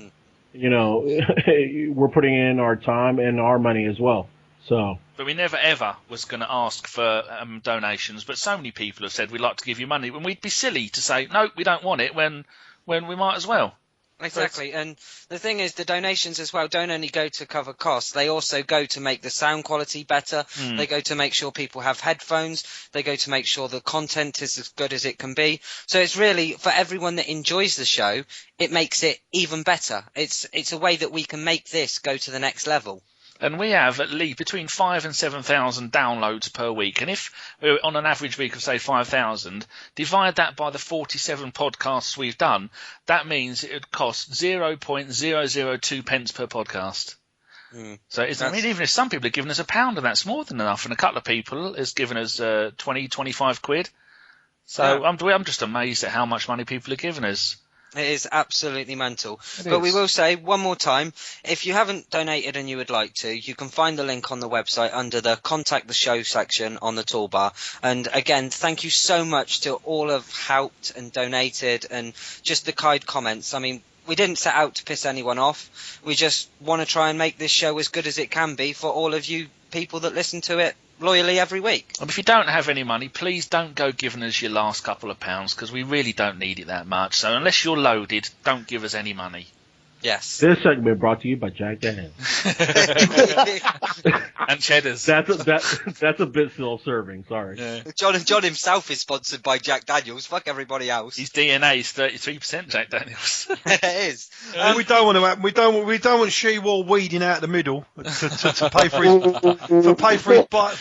we're putting in our time and our money as well. So. But we never ever was going to ask for donations. But so many people have said we'd like to give you money, when we'd be silly to say no, we don't want it when we might as well. Exactly, and the thing is, the donations as well don't only go to cover costs, they also go to make the sound quality better, they go to make sure people have headphones, they go to make sure the content is as good as it can be. So it's really, for everyone that enjoys the show, it makes it even better. It's a way that we can make this go to the next level. And we have at least between 5,000 and 7,000 downloads per week. And if we're on an average week of, say, 5,000, divide that by the 47 podcasts we've done, that means it would cost 0.002 pence per podcast. So even if some people have given us £1, and that's more than enough, and a couple of people has given us 20, 25 quid. So yeah. I'm just amazed at how much money people are giving us. It is absolutely mental. But we will say one more time, if you haven't donated and you would like to, you can find the link on the website under the Contact the Show section on the toolbar. And again, thank you so much to all who have helped and donated and just the kind comments. I mean, we didn't set out to piss anyone off. We just want to try and make this show as good as it can be for all of you people that listen to it loyally every week. And if you don't have any money, please don't go giving us your last couple of pounds, because we really don't need it that much. So unless you're loaded, don't give us any money. Yes. This segment brought to you by Jack Daniels. And Cheddars. That's a bit self-serving, sorry. Yeah. John himself is sponsored by Jack Daniels. Fuck everybody else. His DNA is 33% Jack Daniels. It is. We don't want She-Wall weeding out the middle to pay for his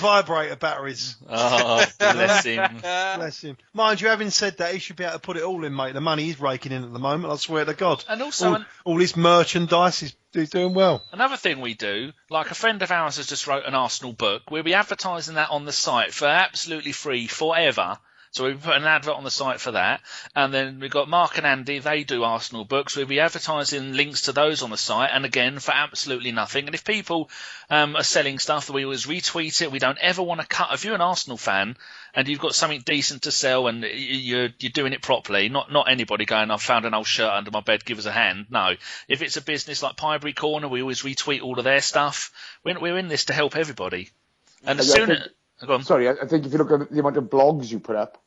vibrator batteries. Oh, bless him. Bless him. Mind you, having said that, he should be able to put it all in, mate. The money he's raking in at the moment, I swear to God. And also all his merchandise, he's doing well. Another thing we do, like a friend of ours has just wrote an Arsenal book. We'll be advertising that on the site for absolutely free forever. So we put an advert on the site for that. And then we've got Mark and Andy, they do Arsenal books. We'll be advertising links to those on the site, and again, for absolutely nothing. And if people are selling stuff, we always retweet it. We don't ever want to cut. If you're an Arsenal fan and you've got something decent to sell and you're doing it properly, not anybody going, I've found an old shirt under my bed, give us a hand. No. If it's a business like Piebury Corner, we always retweet all of their stuff. We're in this to help everybody. And as soon as... Sorry, I think if you look at the amount of blogs you put up,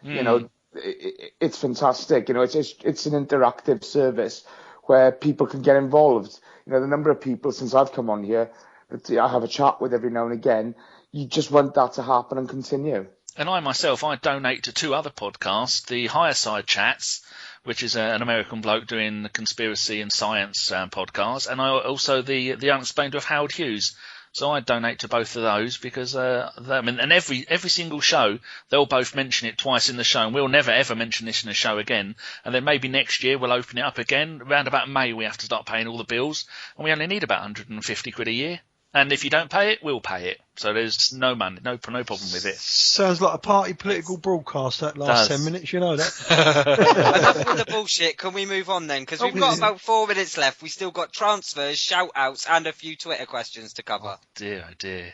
it's fantastic. It's an interactive service where people can get involved. The number of people since I've come on here that I have a chat with every now and again, you just want that to happen and continue. And I myself, I donate to 2 other podcasts, the Higher Side Chats, which is an American bloke doing the conspiracy and science podcast, and also the Unexplained with Howard Hughes. So I donate to both of those because, and every single show, they'll both mention it twice in the show, and we'll never ever mention this in the show again. And then maybe next year we'll open it up again. Around about May we have to start paying all the bills, and we only need about 150 quid a year. And if you don't pay it, we'll pay it. So there's no money, no problem with it. Sounds like a party political broadcast, that last 10 minutes, you know that. Enough with the bullshit. Can we move on then? Because we've got about 4 minutes left. We still got transfers, shout-outs, and a few Twitter questions to cover. Oh dear.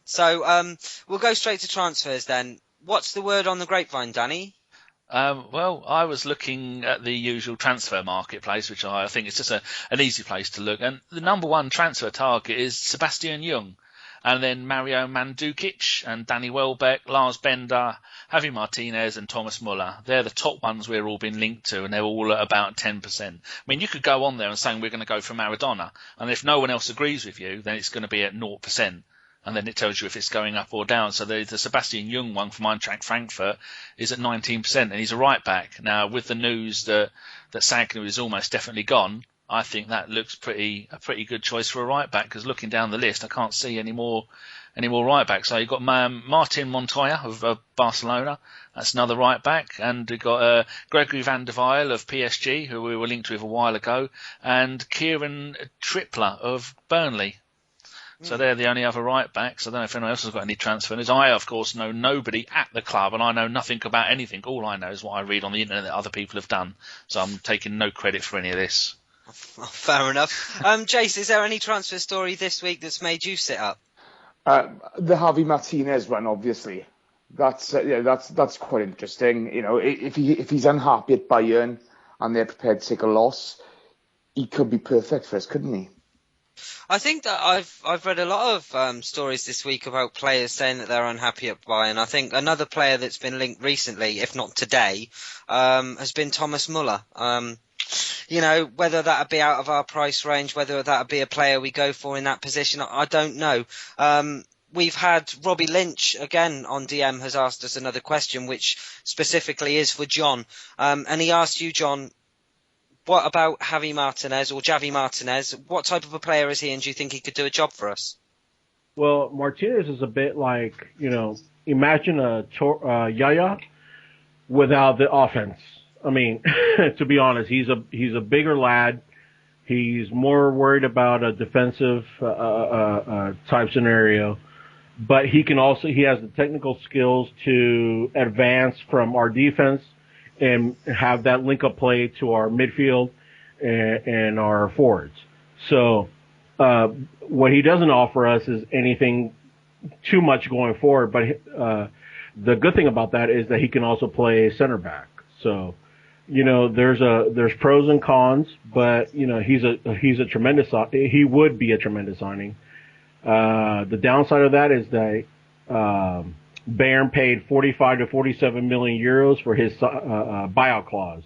So we'll go straight to transfers then. What's the word on the grapevine, Danny? Well, I was looking at the usual transfer marketplace, which I think is just an easy place to look. And the number one transfer target is Sebastian Jung. And then Mario Mandzukic and Danny Welbeck, Lars Bender, Javi Martinez and Thomas Muller. They're the top ones we're all been linked to, and they're all at about 10%. I mean, you could go on there and say we're going to go for Maradona. And if no one else agrees with you, then it's going to be at 0%. And then it tells you if it's going up or down. So the Sebastian Jung one from Eintracht Frankfurt is at 19%, and he's a right back. Now, with the news that Sagna is almost definitely gone, I think that looks a pretty good choice for a right back, because looking down the list, I can't see any more right backs. So you've got Martin Montoya of Barcelona, that's another right back, and we've got Gregory van der Weijl of PSG, who we were linked with a while ago, and Kieran Trippier of Burnley. So they're the only other right backs. I don't know if anyone else has got any transfer news. I, of course, know nobody at the club, and I know nothing about anything. All I know is what I read on the internet that other people have done. So I'm taking no credit for any of this. Fair enough. Jace, is there any transfer story this week that's made you sit up? The Javi Martinez one, obviously. That's quite interesting. You know, if he's unhappy at Bayern and they're prepared to take a loss, he could be perfect for us, couldn't he? I think that I've read a lot of stories this week about players saying that they're unhappy at Bayern. I think another player that's been linked recently, if not today, has been Thomas Muller. You know, whether that would be out of our price range, whether that would be a player we go for in that position, I don't know. We've had Robbie Lynch, again, on DM, has asked us another question, which specifically is for John. And he asked you, John, what about Javi Martinez or Javi Martinez? What type of a player is he, and do you think he could do a job for us? Well, Martinez is a bit like, you know, imagine a Yaya without the offense. I mean, to be honest, he's a bigger lad. He's more worried about a defensive type scenario, but he has the technical skills to advance from our defense and have that link-up play to our midfield and our forwards. So what he doesn't offer us is anything too much going forward, but the good thing about that is that he can also play center back. So, you know, there's pros and cons, but, you know, he would be a tremendous signing. The downside of that is that Bayern paid 45 to 47 million euros for his buyout clause.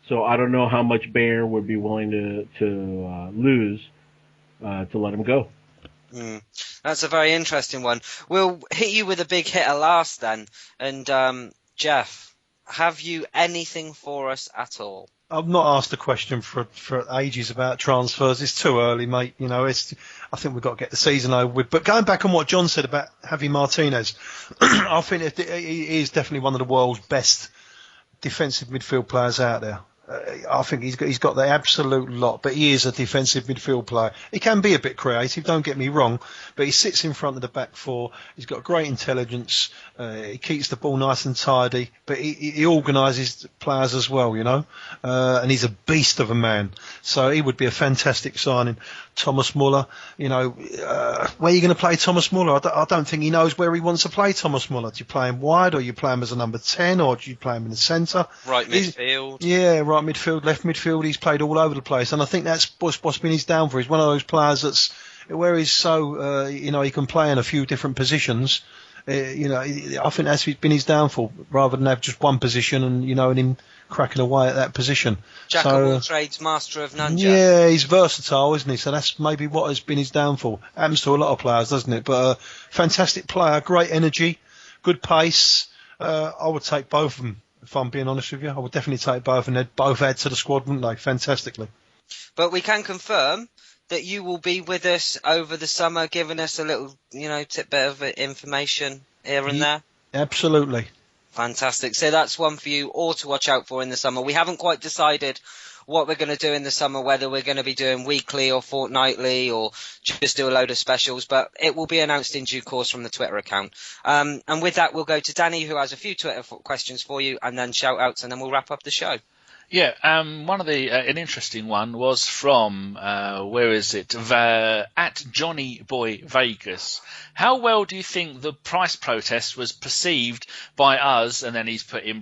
So I don't know how much Bayern would be willing to lose to let him go. That's a very interesting one. We'll hit you with a big hitter last then. And Geoff, have you anything for us at all? I've not asked a question for ages about transfers. It's too early, mate. You know, I think we've got to get the season over with. But going back on what John said about Javi Martinez, I think he is definitely one of the world's best defensive midfield players out there. I think he's got the absolute lot, but he is a defensive midfield player. He can be a bit creative, don't get me wrong, but he sits in front of the back four. He's got great intelligence. He keeps the ball nice and tidy, but he organises players as well, you know. And he's a beast of a man, so he would be a fantastic signing. Thomas Muller, you know, where are you going to play Thomas Muller? I don't think he knows where he wants to play Thomas Muller. Do you play him wide, or you play him as a number 10, or do you play him in the centre? Right midfield. Right midfield, left midfield. He's played all over the place, and I think that's what's been his downfall. He's one of those players that's where he's so you know, he can play in a few different positions. You know, I think that's been his downfall, rather than have just one position and, you know, and him cracking away at that position. Jack of all trades, master of none. Yeah, he's versatile, isn't he? So that's maybe what has been his downfall. Happens to a lot of players, doesn't it? But fantastic player, great energy, good pace. I would take both of them if I'm being honest with you. I would definitely take both, and they'd both add to the squad, wouldn't they? Fantastically. But we can confirm that you will be with us over the summer, giving us a little, tidbit of information here and there. Absolutely. Fantastic. So that's one for you all to watch out for in the summer. We haven't quite decided what we're going to do in the summer, whether we're going to be doing weekly or fortnightly or just do a load of specials, but it will be announced in due course from the Twitter account. And with that, we'll go to Danny, who has a few Twitter questions for you, and then shout outs, and then we'll wrap up the show. Yeah, one of an interesting one was from, where is it? At Johnny Boy Vegas. How well do you think the price protest was perceived by us, and then he's put in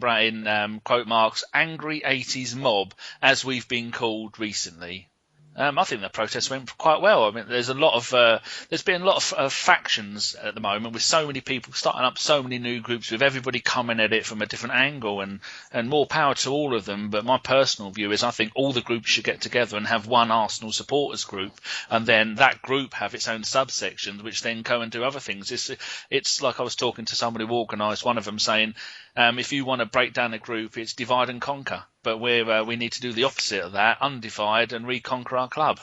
quote marks, angry 80s mob, as we've been called recently? I think the protest went quite well. I mean, there's been a lot of factions at the moment, with so many people starting up so many new groups, with everybody coming at it from a different angle, and more power to all of them. But my personal view is I think all the groups should get together and have one Arsenal supporters group, and then that group have its own subsections, which then go and do other things. It's like I was talking to somebody who organised one of them, saying, if you want to break down a group, it's divide and conquer. But we need to do the opposite of that, undivide and reconquer our club.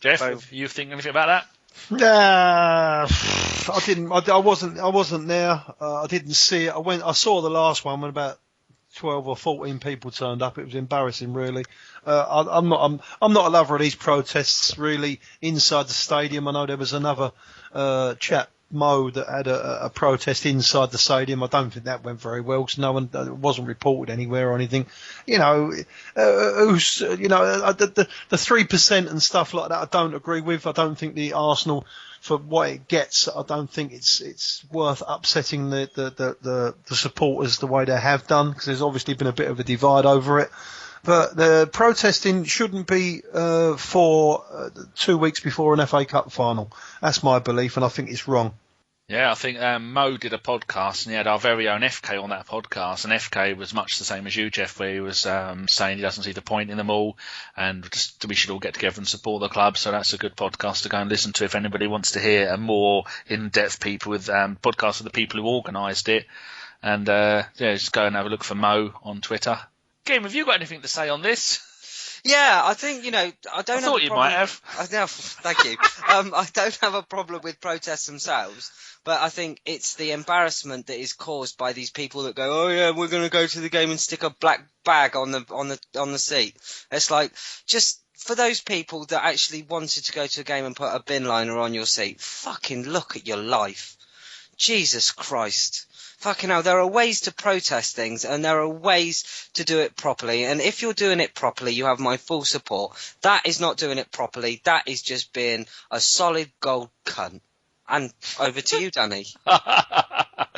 Geoff, you think anything about that? I didn't. I wasn't there. I didn't see it. I saw the last one when about 12 or 14 people turned up. It was embarrassing, really. I'm not a lover of these protests, really, inside the stadium. I know there was another chap, Mo, that had a protest inside the stadium. I don't think that went very well, because no one, it wasn't reported anywhere or anything. The 3% and stuff like that, I don't agree with. I don't think the Arsenal, for what it gets, I don't think it's worth upsetting the supporters the way they have done, because there's obviously been a bit of a divide over it. But the protesting shouldn't be for 2 weeks before an FA Cup final. That's my belief, and I think it's wrong. Yeah, I think Mo did a podcast, and he had our very own FK on that podcast, and FK was much the same as you, Geoff, where he was saying he doesn't see the point in them all, and just we should all get together and support the club. So that's a good podcast to go and listen to if anybody wants to hear a more in-depth people with podcasts of the people who organised it. And just go and have a look for Mo on Twitter. Kim, have you got anything to say on this? Yeah, I think, I thought you might have. Thank you. I don't have a problem with protests themselves, but I think it's the embarrassment that is caused by these people that go, oh yeah, we're going to go to the game and stick a black bag on the seat. It's like, just for those people that actually wanted to go to a game and put a bin liner on your seat, fucking look at your life. Jesus Christ. Fucking hell, there are ways to protest things, and there are ways to do it properly. And if you're doing it properly, you have my full support. That is not doing it properly. That is just being a solid gold cunt. And over to you, Danny. I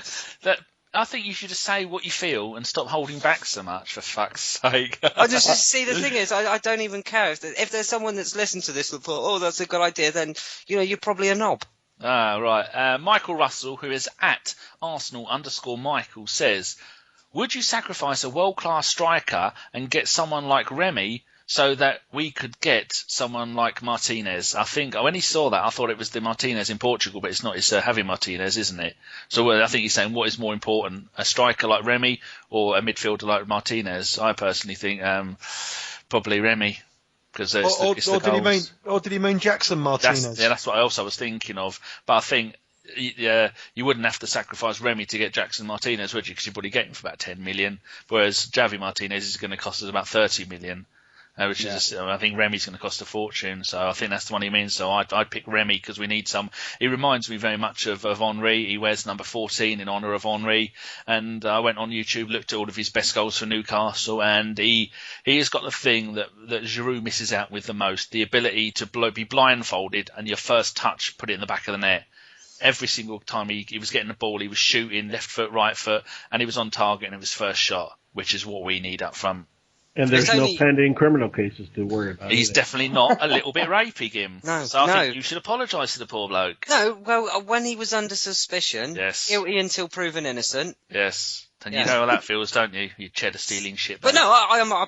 think you should just say what you feel and stop holding back so much, for fuck's sake. I just see, the thing is, I don't even care. If there's someone that's listened to this and thought, oh, that's a good idea, then, you're probably a knob. Right. Michael Russell, who is at Arsenal_Michael, says, would you sacrifice a world-class striker and get someone like Remy so that we could get someone like Martinez? I think when he saw that, I thought it was the Martinez in Portugal, but it's not. It's Javi Martinez, isn't it? So I think he's saying, what is more important, a striker like Remy or a midfielder like Martinez? I personally think probably Remy. Or did he mean Jackson Martinez? That's what else I was thinking of. But I think you wouldn't have to sacrifice Remy to get Jackson Martinez, would you? Because you'd probably get him for about 10 million. Whereas Javi Martinez is going to cost us about 30 million. Which is, I think Remy's going to cost a fortune, so I think that's the one he means. So I'd pick Remy because we need some. He reminds me very much of Henry. He wears number 14 in honour of Henry, and I went on YouTube, looked at all of his best goals for Newcastle, and he has got the thing that Giroud misses out with the most: the ability to be blindfolded and your first touch put it in the back of the net. Every single time he was getting the ball, he was shooting left foot, right foot, and he was on target in his first shot, which is what we need up front. And there's no pending criminal cases to worry about. He's definitely not a little bit rapey, Gim. No, so I think you should apologise to the poor bloke. No, well, when he was under suspicion, yes, guilty until proven innocent. Yes. And you know how that feels, don't you? You cheddar stealing shit. But no, I am a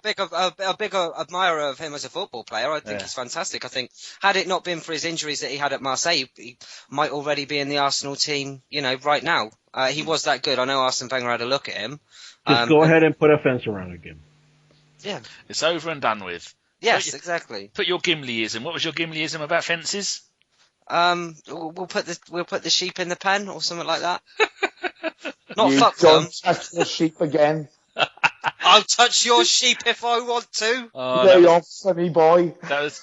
big admirer of him as a football player. I think he's fantastic. I think had it not been for his injuries that he had at Marseille, he might already be in the Arsenal team, right now. He was that good. I know Arsene Wenger had a look at him. Just go ahead and put a fence around again. Yeah. It's over and done with. Yes, exactly. Put your Gimliism. What was your Gimliism about fences? We'll put the sheep in the pen or something like that. Not you fuck don't them. touch the sheep again. I'll touch your sheep if I want to. Lay off, sonny boy. That was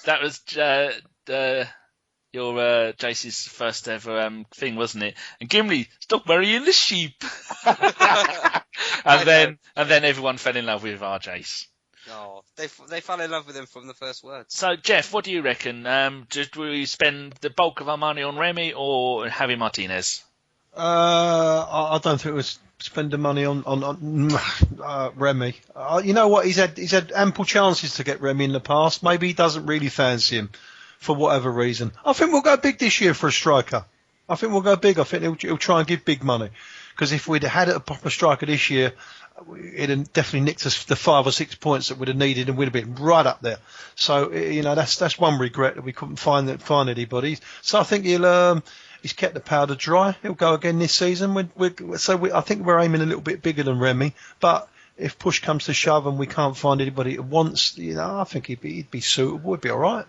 your Jace's first ever thing, wasn't it? And Gimli, stop worrying the sheep. and then everyone fell in love with our Jace. Oh, they fell in love with him from the first words. So Geoff, what do you reckon? Will we spend the bulk of our money on Remy or Javi Martinez? I don't think we'll spend the money on Remy. You know what? He's had ample chances to get Remy in the past. Maybe he doesn't really fancy him for whatever reason. I think we'll go big this year for a striker. I think we'll go big. I think he'll try and give big money. Because if we'd had a proper striker this year, it'd have definitely nicked us the 5 or 6 points that we'd have needed, and we'd have been right up there. So that's one regret that we couldn't find anybody. So I think he's kept the powder dry. He'll go again this season. I think we're aiming a little bit bigger than Remy. But if push comes to shove and we can't find anybody at once, I think he'd be suitable. He'd be all right.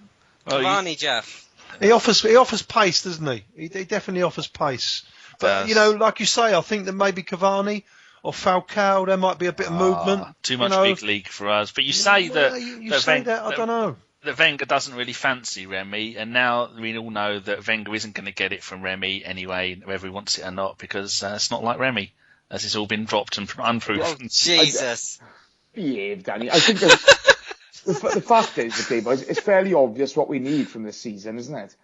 Cavani, Geoff. He offers pace, doesn't he? He definitely offers pace. But like you say, I think that maybe Cavani or Falcao, there might be a bit of movement. Too much big league for us. But you say that I don't know. That Wenger doesn't really fancy Remy, and now we all know that Wenger isn't going to get it from Remy anyway, whether he wants it or not, because it's not like Remy, as it's all been dropped and unproven. Oh, Jesus. Behave, Danny. I think the fact is, okay, boys, it's fairly obvious what we need from this season, isn't it?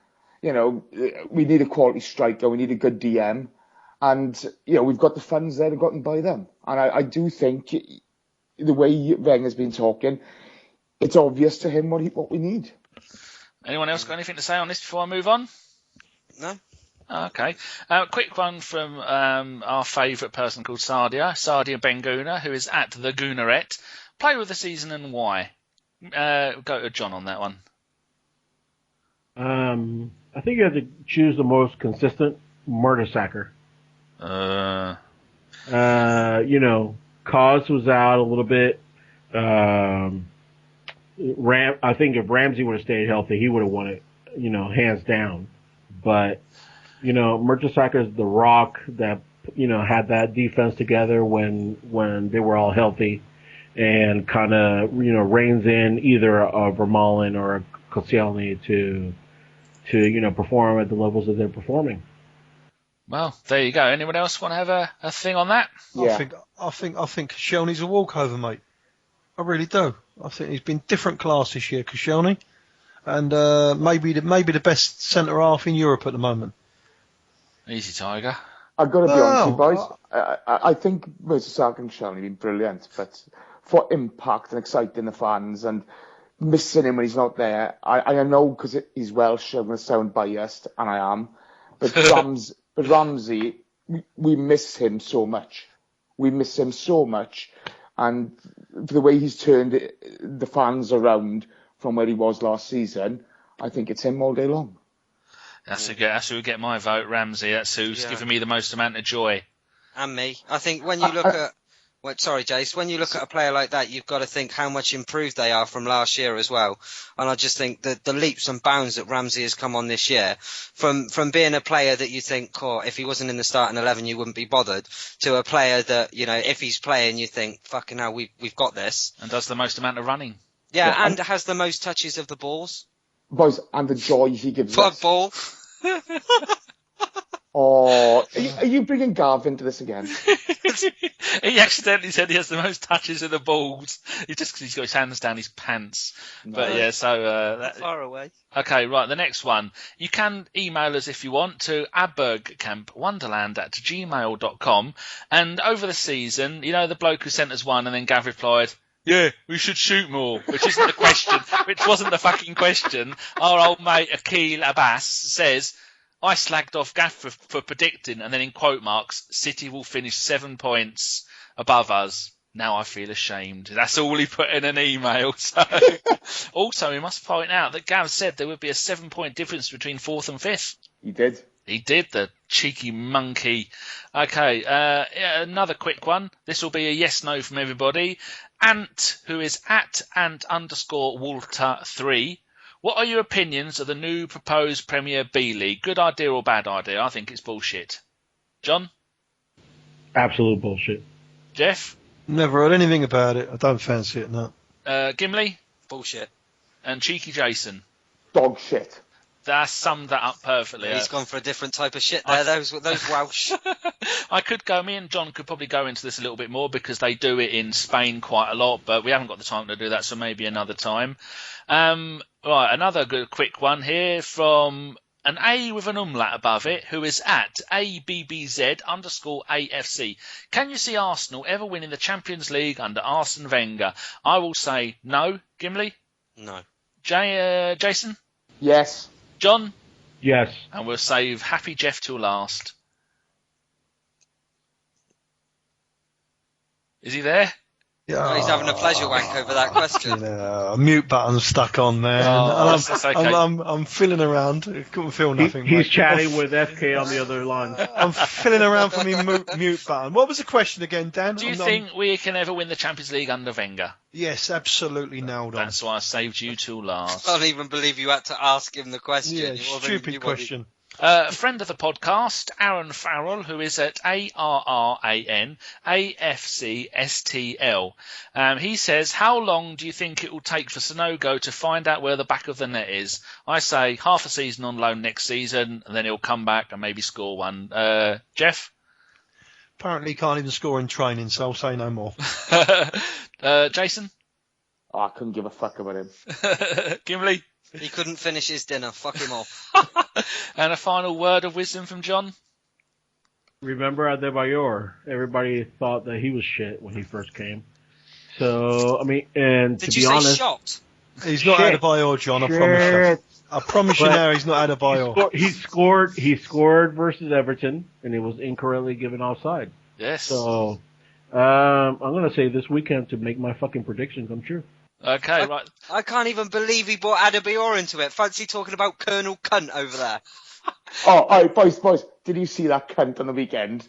We need a quality striker, we need a good DM, and we've got the funds there to go out and buy them. And I do think the way Wenger's been talking, it's obvious to him what we need. Anyone else got anything to say on this before I move on? No. Okay. Quick one from our favourite person called Sadia Benguna, who is at the Goonerette. Play with the season and why? Go to John on that one. I think you have to choose the most consistent Mertesacker. Cause was out a little bit. I think if Ramsey would have stayed healthy, he would have won it, hands down. But, Mertesacker is the rock that, had that defense together when they were all healthy and kind of, reins in either a Vermaelen or a Koscielny to perform at the levels that they're performing. Well, there you go. Anyone else want to have a thing on that? Yeah. I think Koscielny's a walkover, mate. I really do. I think he's been different class this year, Koscielny, and maybe the best centre half in Europe at the moment. Easy, Tiger. I've got to be honest with you, boys. I think Mertesacker and Koscielny have been brilliant, but for impact and exciting the fans and missing him when he's not there, I know because he's Welsh, I'm going to sound biased, and I am, but Ramsey, we miss him so much. And the way he's turned the fans around from where he was last season, I think it's him all day long. That's who get my vote, Ramsey. That's who's giving me the most amount of joy. And me. I think when you look at... Sorry, Jace. When you look at a player like that, you've got to think how much improved they are from last year as well. And I just think that the leaps and bounds that Ramsey has come on this year, from being a player that you think, if he wasn't in the starting 11, you wouldn't be bothered, to a player that, if he's playing, you think, fucking hell, we've got this. And does the most amount of running. Yeah, and has the most touches of the balls. Boys, and the joy he gives us. Football. Are you bringing Gav into this again? He accidentally said he has the most touches of the balls. He's just because he's got his hands down his pants. No. But far away. Okay, right. The next one. You can email us if you want to bergkampwonderland@gmail.com. And over the season, the bloke who sent us one, and then Gav replied, "Yeah, we should shoot more," which isn't the question, which wasn't the fucking question. Our old mate Akil Abbas says, I slagged off Gaff for predicting, and then in quote marks, City will finish 7 points above us. Now I feel ashamed. That's all he put in an email. So, also, we must point out that Gav said there would be a 7-point difference between 4th and 5th. He did. He did, the cheeky monkey. Okay, another quick one. This will be a yes/no from everybody. Ant, who is at Ant_Walter3. What are your opinions of the new proposed Premier B League? Good idea or bad idea? I think it's bullshit. John? Absolute bullshit. Geoff? Never heard anything about it. I don't fancy it, no. Gimli? Bullshit. And cheeky Jason? Dog shit. That summed that up perfectly. He's gone for a different type of shit there. Those Welsh. Me and John could probably go into this a little bit more because they do it in Spain quite a lot, but we haven't got the time to do that, so maybe another time. Right, another good quick one here from an A with an umlaut above it, who is at ABBZ_AFC. Can you see Arsenal ever winning the Champions League under Arsene Wenger? I will say no. Gimli? No. Jason? Yes. John? Yes. And we'll save Happy Geoff till last. Is he there? Yeah. Oh, he's having a pleasure wank over that question. A mute button stuck on, man. Oh, that's okay. I'm feeling around. I couldn't feel nothing. He's chatting with FK on the other line. I'm filling around for me mute button. What was the question again, Dan? Do you think we can ever win the Champions League under Wenger? Yes, absolutely nailed on. That's why I saved you till last. I can't even believe you had to ask him the question. Yeah, stupid question. Friend of the podcast, Aaron Farrell, who is at ARRAN_AFCSTL. He says, how long do you think it will take for Sanogo to find out where the back of the net is? I say half a season on loan next season, and then he'll come back and maybe score one. Geoff? Apparently he can't even score in training, so I'll say no more. Jason? Oh, I couldn't give a fuck about him. Gimli? He couldn't finish his dinner. Fuck him off. And a final word of wisdom from John? Remember Adebayor? Everybody thought that he was shit when he first came. So, I mean, and Did to you be say honest... shot? He's not Adebayor, John, I promise you. I promise you now he's not Adebayor. He scored versus Everton, and it was incorrectly given offside. Yes. So, I'm going to say this weekend to make my fucking prediction come true. Okay, right. I can't even believe he brought Adebayor into it. Fancy talking about Colonel Cunt over there. Oh, all right, boys, did you see that cunt on the weekend?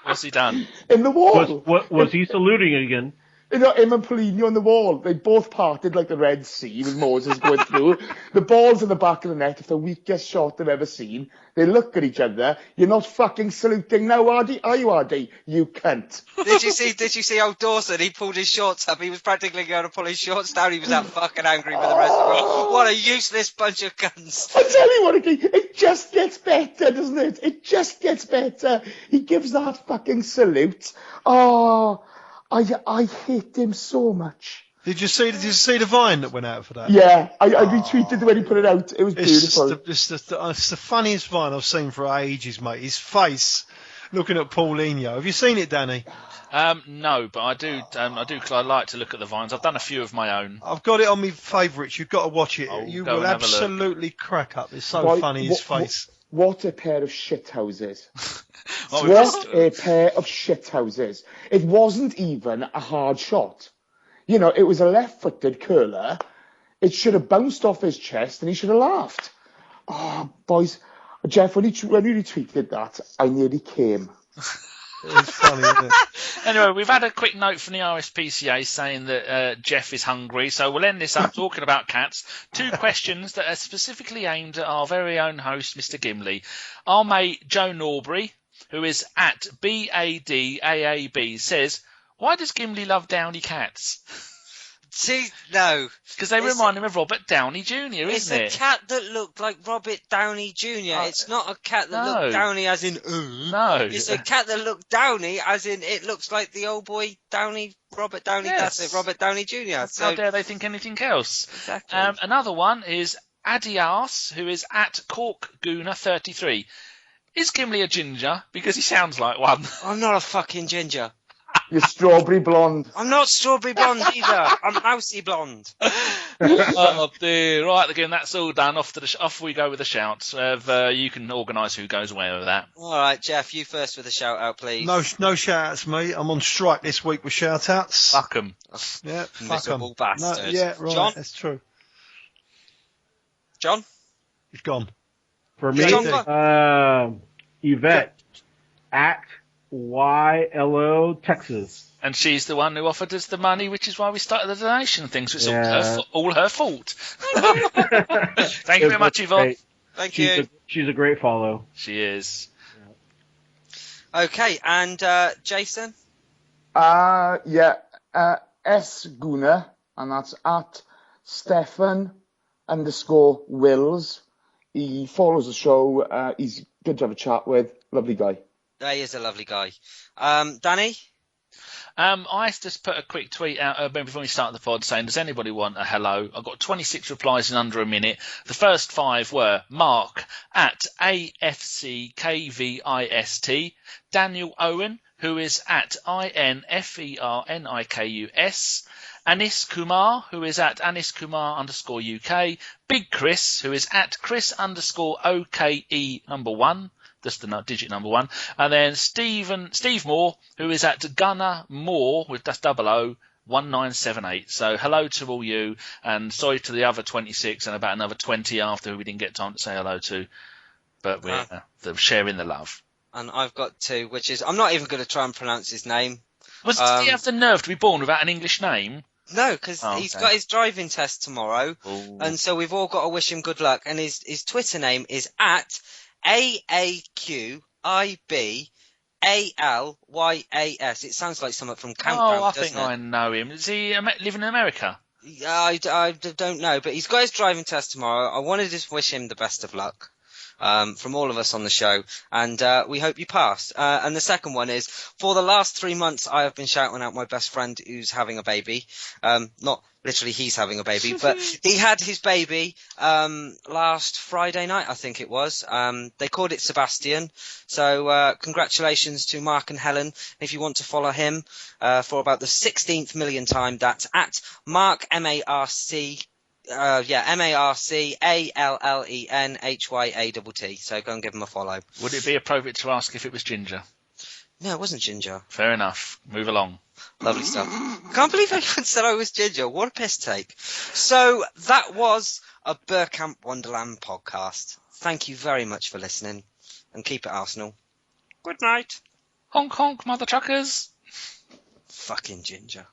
What's he done? In the wall. Was he saluting again? You know, him and Polino on the wall, they both parted like the Red Sea with Moses going through. The ball's in the back of the net. It's the weakest shot I've ever seen. They look at each other. You're not fucking saluting now, Ardy? Are you, Ardy? You cunt. Did you see old Dawson? He pulled his shorts up. He was practically going to pull his shorts down. He was that fucking angry with the rest of them. What a useless bunch of cunts. I tell you what, it just gets better, doesn't it? It just gets better. He gives that fucking salute. Oh, I hate him so much. Did you see the vine that went out for that? Yeah, I retweeted when he put it out. It was beautiful. It's the funniest vine I've seen for ages, mate. His face looking at Paulinho. Have you seen it, Danny? No, but I do because I like to look at the vines. I've done a few of my own. I've got it on my favourites. You've got to watch it. I'll You go will and have a look. absolutely crack up. It's so funny, his face. What a pair of shithouses. Oh, What a pair of shithouses. It wasn't even a hard shot. You know, it was a left-footed curler. It should have bounced off his chest and he should have laughed. Oh, boys. Geoff, when you retweeted that, I nearly came. It's funny, isn't it? Anyway, we've had a quick note from the RSPCA saying that Geoff is hungry, so we'll end this up talking about cats. 2 questions that are specifically aimed at our very own host, Mr. Gimli. Our mate Joe Norbury, who is at BADAAB, says, why does Gimli love downy cats? See, no. Because they remind him of Robert Downey Jr., It's isn't a it? cat that looked like Robert Downey Jr. It's not a cat that No. looked Downey as in, No. It's a cat that looked Downey as in, it looks like the old boy Downey, Robert Downey, Yes. that's it, Robert Downey Jr. How So, dare they think anything else? exactly. Another one is Adias, who is at CorkGooner33. Is Gimli a ginger? Because he sounds like one. I'm not a fucking ginger. You're strawberry blonde. I'm not strawberry blonde either. I'm mousy blonde. Oh dear! Right, again, that's all done. Off we go with the shouts. You can organise who goes where with that. All right, Geoff, you first with a shout out, please. No shout outs, mate. I'm on strike this week with shout outs. Fuck 'em. Yeah, fuck 'em. Miserable bastard. No, yeah, right. John? That's true. John? He's gone. For me, Yvette at YLO Texas. And she's the one who offered us the money, which is why we started the donation thing. So it's Yeah. all her fault. Thank you very much, Yvonne. Great. Thank you. She's a great follow. She is. Okay, and Jason? S Guna, and that's at Stefan_Wills. He follows the show. He's good to have a chat with. Lovely guy. He is a lovely guy. Danny? I just put a quick tweet out before we started the pod saying, does anybody want a hello? I got 26 replies in under a minute. The first 5 were Mark at AFCKVIST, Daniel Owen, who is at INFERNIKUS, Anis Kumar, who is at AnisKumar_UK, Big Chris, who is at Chris_OKE1, just the digit number 1, and then Steve Moore, who is at Gunnar Moore, with that's 001978. So hello to all you, and sorry to the other 26 and about another 20 after who we didn't get time to say hello to, but we're sharing the love. And I've got 2, which is, I'm not even going to try and pronounce his name. Did he have the nerve to be born without an English name? No, because he's got his driving test tomorrow, and so we've all got to wish him good luck. And his Twitter name is at AAQIBALYAS. It sounds like something from Countdown. Oh, I think I know him. Does he live in America? I don't know, but he's got his driving test tomorrow. I wanted to wish him the best of luck. From all of us on the show, and we hope you pass. And the second one is, for the last 3 months I have been shouting out my best friend who's having a baby. Not literally he's having a baby, but he had his baby last Friday night, I think it was. They called it Sebastian. So congratulations to Mark and Helen. If you want to follow him for about the 16th million time, that's at Mark MARC. MARCALLENHYATT. So go and give him a follow. Would it be appropriate to ask if it was Ginger? No, it wasn't Ginger. Fair enough. Move along. Lovely stuff. Can't believe anyone said I was Ginger. What a piss take. So that was a Bergkamp Wonderland podcast. Thank you very much for listening, and keep it Arsenal. Good night. Honk honk, mother truckers. Fucking Ginger.